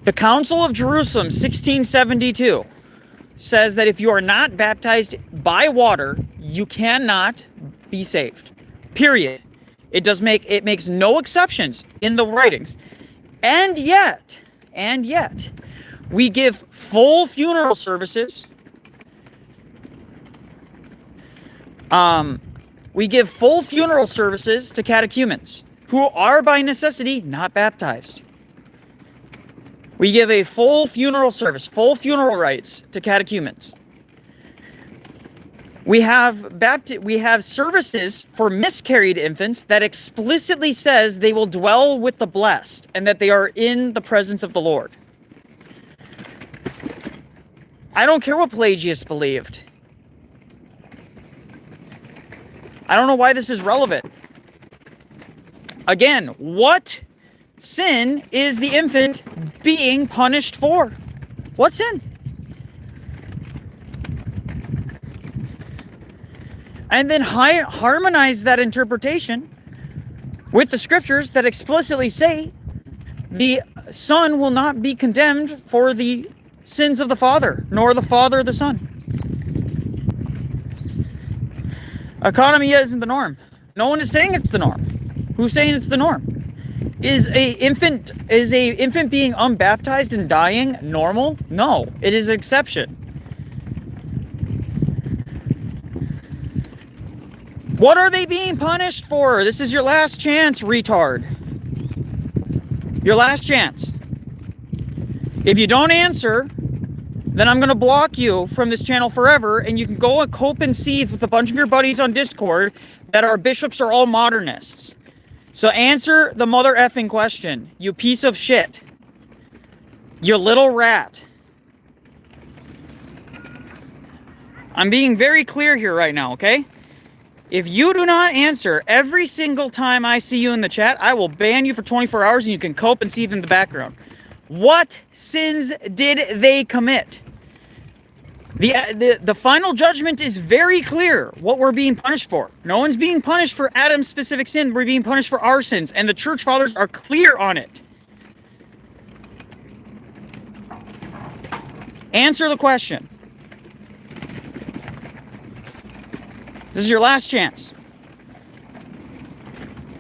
The Council of Jerusalem, 1672, says that if you are not baptized by water, you cannot be saved. Period. It makes no exceptions in the writings. And yet, we give full funeral services. We give full funeral services to catechumens who are by necessity not baptized. We give a full funeral service, full funeral rites to catechumens. We have services for miscarried infants that explicitly says they will dwell with the blessed and that they are in the presence of the Lord. I don't care what Pelagius believed. I don't know why this is relevant. Again, what sin is the infant being punished for? What sin? And then harmonize that interpretation with the scriptures that explicitly say the son will not be condemned for the sins of the father, nor the father the son. Economy isn't the norm. No one is saying it's the norm. Who's saying it's the norm? Is a infant being unbaptized and dying normal? No, it is an exception. What are they being punished for? This is your last chance, retard. Your last chance. If you don't answer, then I'm going to block you from this channel forever, and you can go and cope and seethe with a bunch of your buddies on Discord that our bishops are all modernists. So answer the mother effing question, you piece of shit. You little rat. I'm being very clear here right now, okay? If you do not answer every single time I see you in the chat, I will ban you for 24 hours and you can cope and seethe in the background. What sins did they commit? The final judgment is very clear what we're being punished for. No one's being punished for Adam's specific sin. We're being punished for our sins, and the church fathers are clear on it. Answer the question. This is your last chance.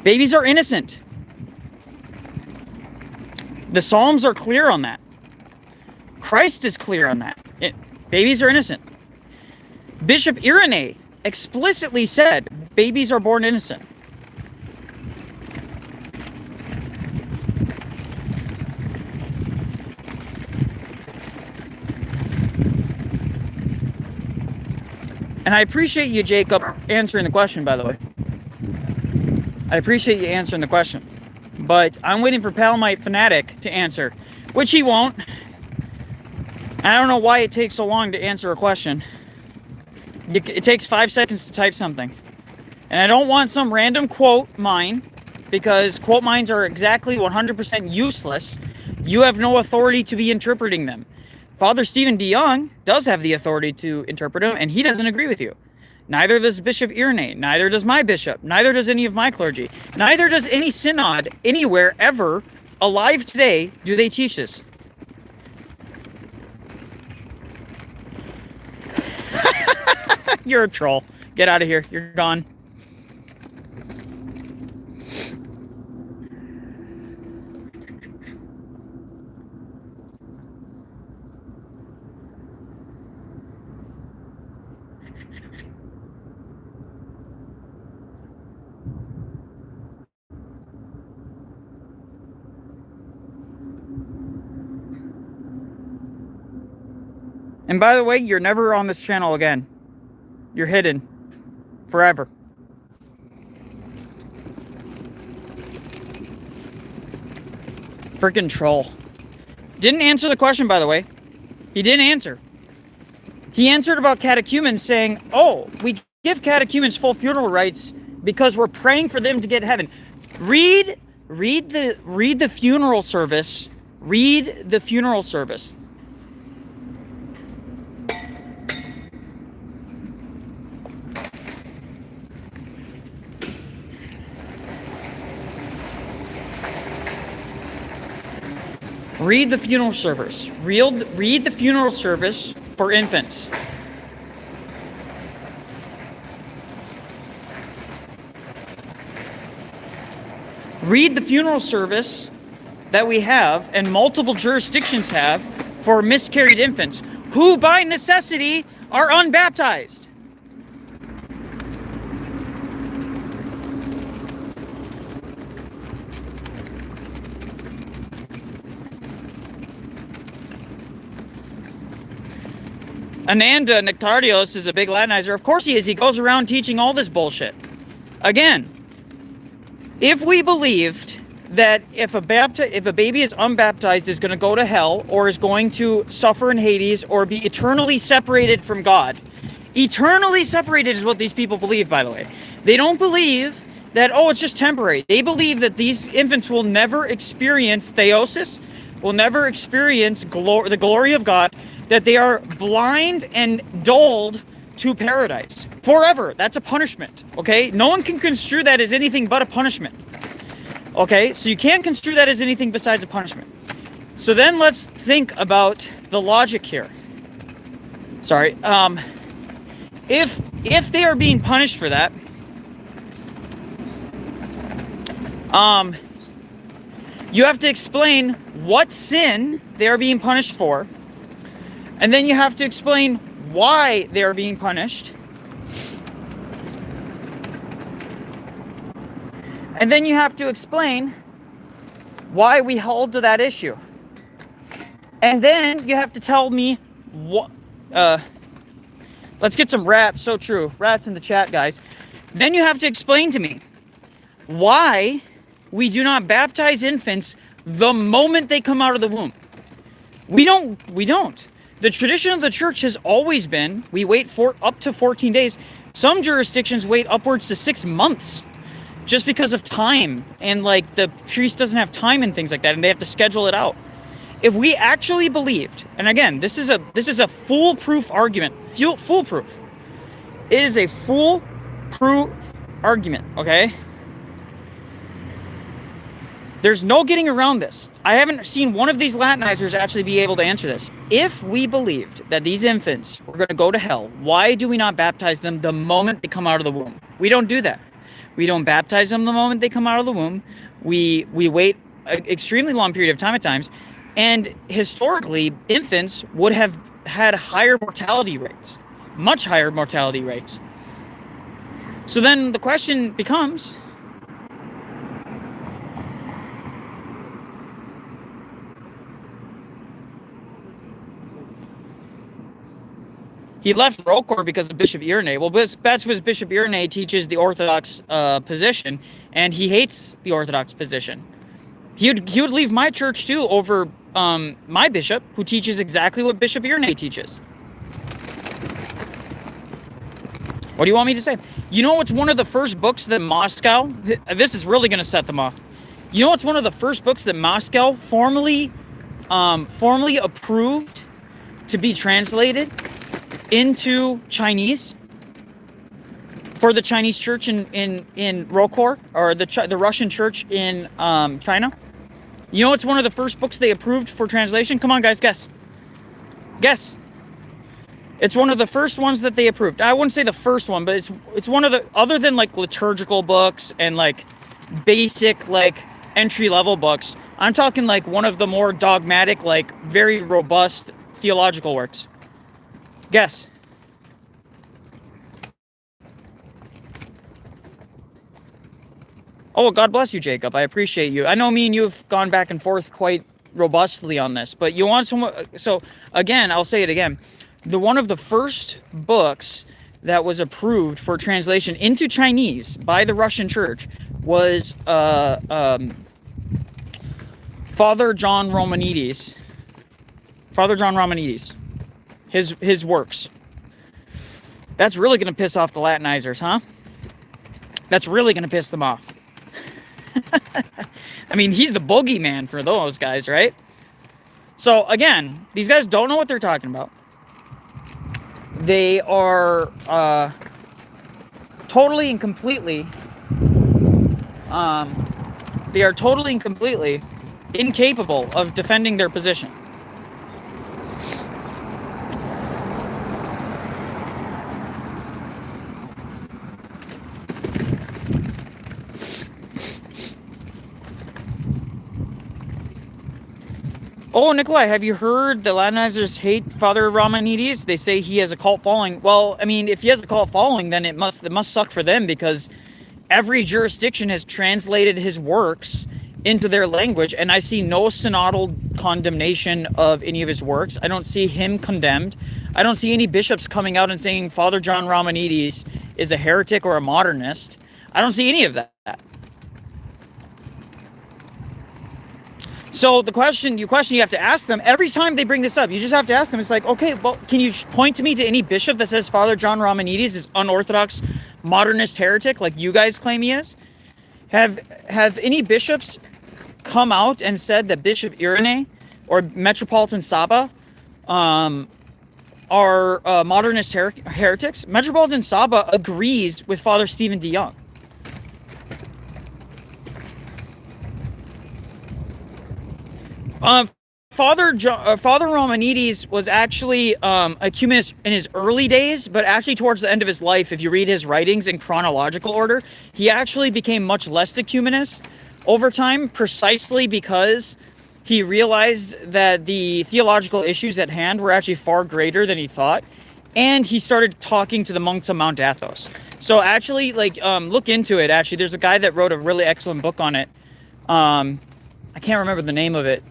Babies are innocent. The Psalms are clear on that. Christ is clear on that. Babies are innocent. Bishop Irenae explicitly said babies are born innocent. And I appreciate you, Jacob, answering the question, by the way. I appreciate you answering the question. But I'm waiting for Palmite Fanatic to answer, which he won't. I don't know why it takes so long to answer a question. It takes 5 seconds to type something. And I don't want some random quote mine, because quote mines are exactly 100% useless. You have no authority to be interpreting them. Father Stephen DeYoung does have the authority to interpret them, and he doesn't agree with you. Neither does Bishop Irenae. Neither does my bishop. Neither does any of my clergy. Neither does any synod anywhere ever alive today do they teach this. You're a troll. Get out of here. You're gone. And by the way, you're never on this channel again. You're hidden. Forever. Freaking troll. Didn't answer the question, by the way. He didn't answer. He answered about catechumens saying, oh, we give catechumens full funeral rites because we're praying for them to get heaven. Read the funeral service. Read the funeral service. Read the funeral service. Read the funeral service for infants. Read the funeral service that we have and multiple jurisdictions have for miscarried infants who by necessity are unbaptized. Ananda Nectardios is a big Latinizer. Of course he is. He goes around teaching all this bullshit. Again, if we believed that if a baby is unbaptized is going to go to hell or is going to suffer in Hades or be eternally separated from God. Eternally separated is what these people believe, by the way. They don't believe that, oh, it's just temporary. They believe that these infants will never experience theosis, will never experience the glory of God, that they are blind and dulled to paradise forever. That's a punishment, okay? No one can construe that as anything but a punishment. Okay, so you can't construe that as anything besides a punishment. So then let's think about the logic here. Sorry. If they are being punished for that, you have to explain what sin they are being punished for, and then you have to explain why they are being punished. And then you have to explain why we hold to that issue. And then you have to tell me what... let's get some rats. So true. Rats in the chat, guys. Then you have to explain to me why we do not baptize infants the moment they come out of the womb. We don't. The tradition of the church has always been, we wait for up to 14 days. Some jurisdictions wait upwards to 6 months. Just because of time, and like the priest doesn't have time and things like that, and they have to schedule it out. If we actually believed, and again, this is a foolproof argument, foolproof. It is a foolproof argument, okay? There's no getting around this. I haven't seen one of these Latinizers actually be able to answer this. If we believed that these infants were going to go to hell, why do we not baptize them the moment they come out of the womb? We don't do that. We don't baptize them the moment they come out of the womb. We wait an extremely long period of time at times. And historically, infants would have had higher mortality rates, much higher mortality rates. So then the question becomes, he left Rokor because of Bishop Irenae. Well, that's because Bishop Irenae teaches the Orthodox position, and he hates the Orthodox position. He would leave my church too over my bishop, who teaches exactly what Bishop Irenae teaches. What do you want me to say? You know what's one of the first books that Moscow... This is really going to set them off. You know what's one of the first books that Moscow formally approved to be translated into Chinese for the Chinese church in Rokor, or the Russian church in China? You know it's one of the first books they approved for translation? Come on, guys, guess. Guess. It's one of the first ones that they approved. I wouldn't say the first one, but it's one of the, other than like liturgical books and like basic like entry-level books, I'm talking like one of the more dogmatic, like very robust theological works. Guess. Oh, God bless you, Jacob. I appreciate you. I know me and you have gone back and forth quite robustly on this, but you want someone... So, again, I'll say it again. One of the first books that was approved for translation into Chinese by the Russian Church was Father John Romanides. Father John Romanides. His works. That's really going to piss off the Latinizers, huh? That's really going to piss them off. I mean, he's the bogeyman for those guys, right? So, again, these guys don't know what they're talking about. They are totally and completely incapable of defending their position. Oh, Nicholai, have you heard the Latinizers hate Father Romanides? They say he has a cult following. Well, I mean, if he has a cult following, then it must suck for them, because every jurisdiction has translated his works into their language, and I see no synodal condemnation of any of his works. I don't see him condemned. I don't see any bishops coming out and saying Father John Romanides is a heretic or a modernist. I don't see any of that. So the question you have to ask them every time they bring this up, you just have to ask them, it's like, okay, well, can you point to me to any bishop that says Father John Romanides is unorthodox, modernist heretic like you guys claim he is? Have any bishops come out and said that Bishop Irene or Metropolitan Saba are modernist heretics? Metropolitan Saba agrees with Father Stephen DeYoung. Father Romanides was actually a ecumenist in his early days, but actually towards the end of his life, if you read his writings in chronological order, he actually became much less ecumenist over time, precisely because he realized that the theological issues at hand were actually far greater than he thought, and he started talking to the monks of Mount Athos. So actually, like, look into it. Actually, there's a guy that wrote a really excellent book on it. I can't remember the name of it.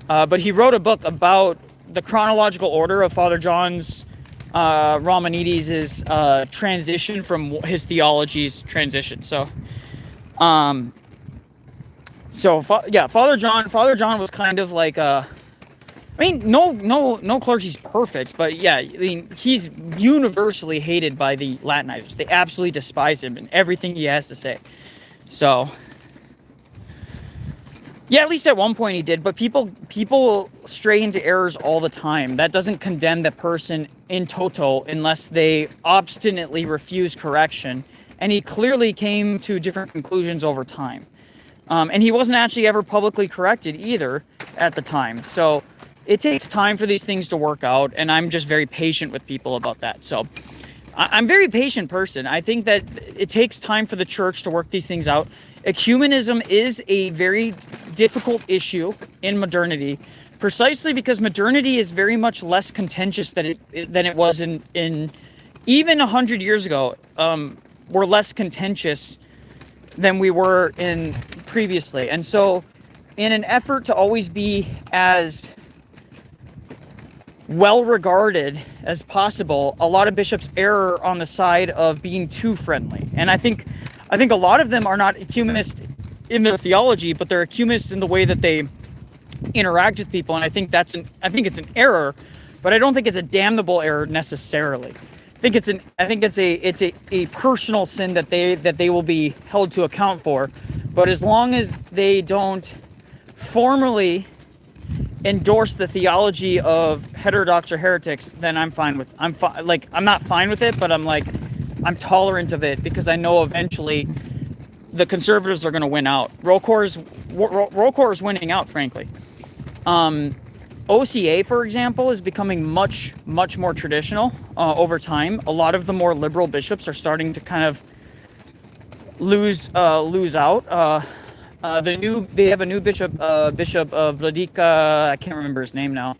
But he wrote a book about the chronological order of Father John's Romanides' transition from his theology's transition. So, Father John was kind of like I mean, no clergy's perfect, but yeah, I mean, he's universally hated by the Latinizers. They absolutely despise him and everything he has to say. So. Yeah, at least at one point he did, but people stray into errors all the time. That doesn't condemn the person in toto unless they obstinately refuse correction. And he clearly came to different conclusions over time. And he wasn't actually ever publicly corrected either at the time. So it takes time for these things to work out, and I'm just very patient with people about that. So I'm a very patient person. I think that it takes time for the church to work these things out. Ecumenism is a very difficult issue in modernity, precisely because modernity is very much less contentious than it was in even 100 years ago. We're less contentious than we were in previously, and so in an effort to always be as well regarded as possible, a lot of bishops err on the side of being too friendly, and I think a lot of them are not ecumenist in their theology, but they're ecumenists in the way that they interact with people, and I think it's an error, but I don't think it's a damnable error necessarily. I think it's a personal sin that they will be held to account for, but as long as they don't formally endorse the theology of heterodox or heretics, then I'm fine with. I'm not fine with it, but I'm tolerant of it, because I know eventually the conservatives are going to win out. Roll call is winning out, frankly. OCA, for example, is becoming much more traditional over time. A lot of the more liberal bishops are starting to kind of lose out. They have a new bishop, Bishop of Vladika. I can't remember his name now.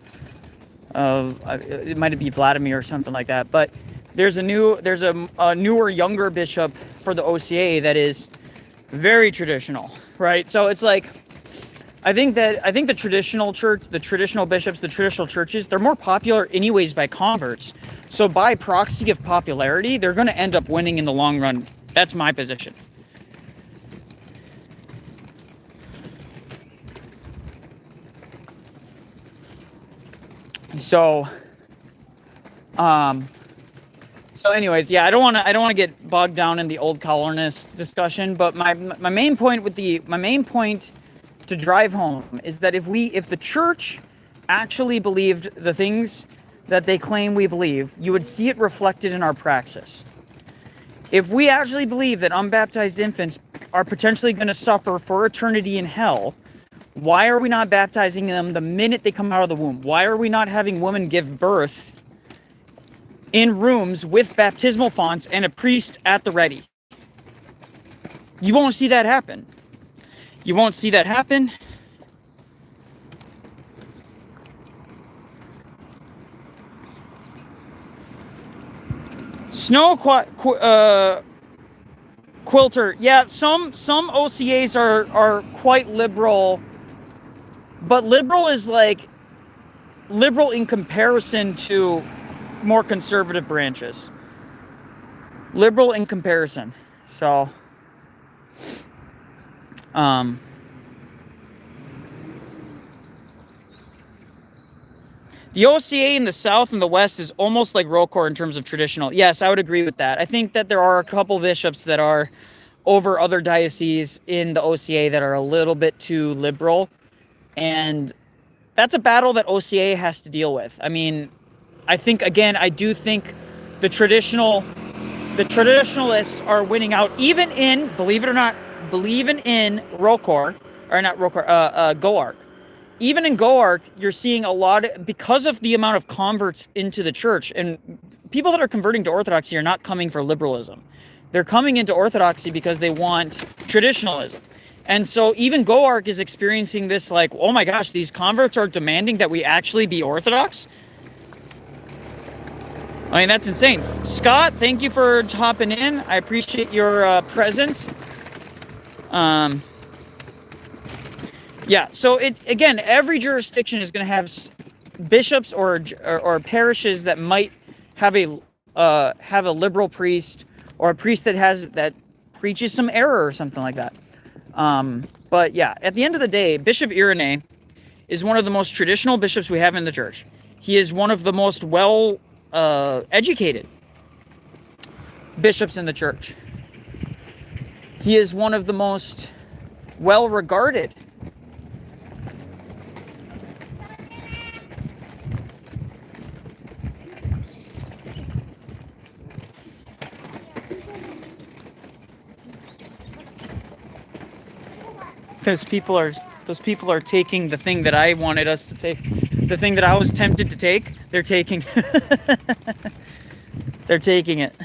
It might be Vladimir or something like that. But there's a newer, younger bishop for the OCA that is very traditional, right? So it's like, I think the traditional church, the traditional bishops, the traditional churches, they're more popular anyways by converts. So by proxy of popularity, they're going to end up winning in the long run. That's my position. So anyways, yeah, I don't want to get bogged down in the old colonist discussion, but my main point to drive home is that if the church actually believed the things that they claim we believe, you would see it reflected in our praxis. If we actually believe that unbaptized infants are potentially going to suffer for eternity in hell, Why are we not baptizing them the minute they come out of the womb? Why are we not having women give birth in rooms with baptismal fonts and a priest at the ready? You won't see that happen. You won't see that happen. Snow quilter. Yeah, some OCAs are quite liberal, but liberal is like liberal in comparison to more conservative branches. Liberal in comparison. So the OCA in the South and the West is almost like ROCOR in terms of traditional. Yes, I would agree with that. I think that there are a couple bishops that are over other dioceses in the OCA that are a little bit too liberal. And that's a battle that OCA has to deal with. I mean, I think, again, I do think the traditionalists are winning out, even in, believe it or not, ROCOR, or not ROCOR, GOARC. Even in GOARC, you're seeing a lot, because of the amount of converts into the church, and people that are converting to Orthodoxy are not coming for liberalism. They're coming into Orthodoxy because they want traditionalism. And so even GOARC is experiencing this like, oh my gosh, these converts are demanding that we actually be Orthodox? I mean, that's insane. Scott, thank you for hopping in. I appreciate your presence. Yeah, so again, every jurisdiction is going to have bishops or parishes that might have a liberal priest or a priest that preaches some error or something like that. But yeah, at the end of the day, Bishop Irenae is one of the most traditional bishops we have in the church. He is one of the most educated bishops in the church. He is one of the most well-regarded. Because those people are taking the thing that I wanted us to take, the thing that I was tempted to take. They're taking, they're taking it.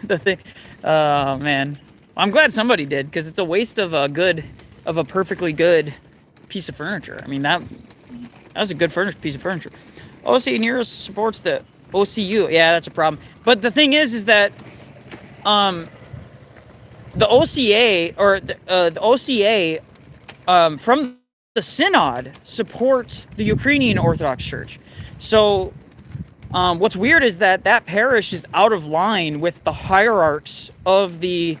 The thing. Oh man, I'm glad somebody did, because it's a waste of a perfectly good piece of furniture. I mean that was a good piece of furniture. OC Nero supports the OCU. Yeah, that's a problem. But the thing is that the OCA or the OCA from the Synod supports the Ukrainian Orthodox Church. So what's weird is that parish is out of line with the hierarchs of the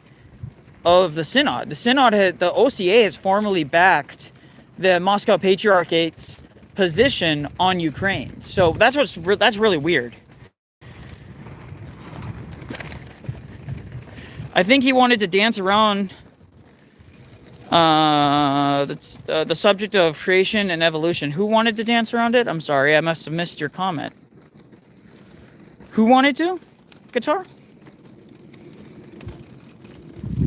Synod. The OCA has formally backed the Moscow Patriarchate's position on Ukraine. So that's really weird. I think he wanted to dance around the subject of creation and evolution. Who wanted to dance around it? I'm sorry, I must have missed your comment. Who wanted to? Guitar?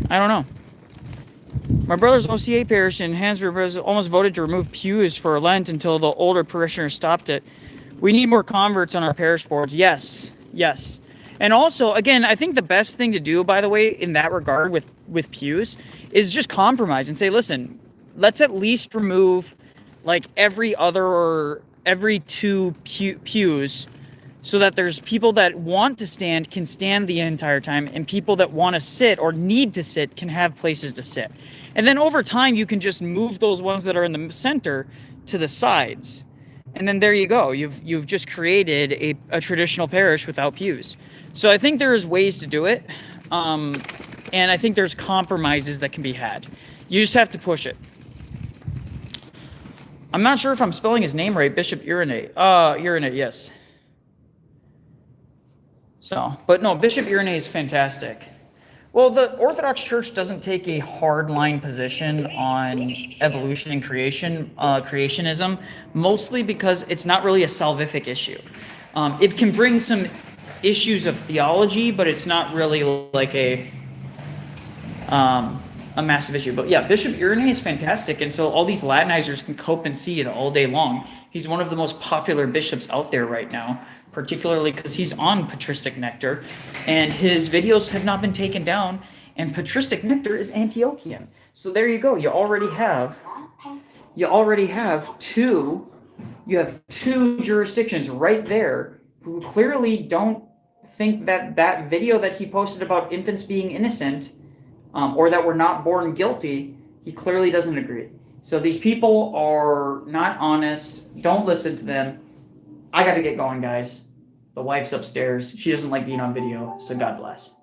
I don't know. My brother's OCA parish in Hansbury almost voted to remove pews for Lent until the older parishioners stopped it. We need more converts on our parish boards. Yes. And also, again, I think the best thing to do, by the way, in that regard with pews is just compromise and say, listen, let's at least remove like every two pews, so that there's people that want to stand can stand the entire time, and people that want to sit or need to sit can have places to sit. And then over time, you can just move those ones that are in the center to the sides. And then there you go. You've just created a traditional parish without pews. So I think there's ways to do it. And I think there's compromises that can be had. You just have to push it. I'm not sure if I'm spelling his name right. Bishop Irenae. Irenae, yes. So, but no, Bishop Irenae is fantastic. Well, the Orthodox Church doesn't take a hardline position on evolution and creationism, mostly because it's not really a salvific issue. It can bring some issues of theology, but it's not really like a a massive issue. But yeah, Bishop Irenae is fantastic, and so all these Latinizers can cope and see it all day long. He's one of the most popular bishops out there right now, particularly because he's on patristic nectar, and his videos have not been taken down, and patristic nectar is Antiochian. So there you go. You already have two jurisdictions right there who clearly don't think that video that he posted about infants being innocent, or that were not born guilty, he clearly doesn't agree. So these people are not honest. Don't listen to them. I got to get going, guys. The wife's upstairs. She doesn't like being on video, so God bless.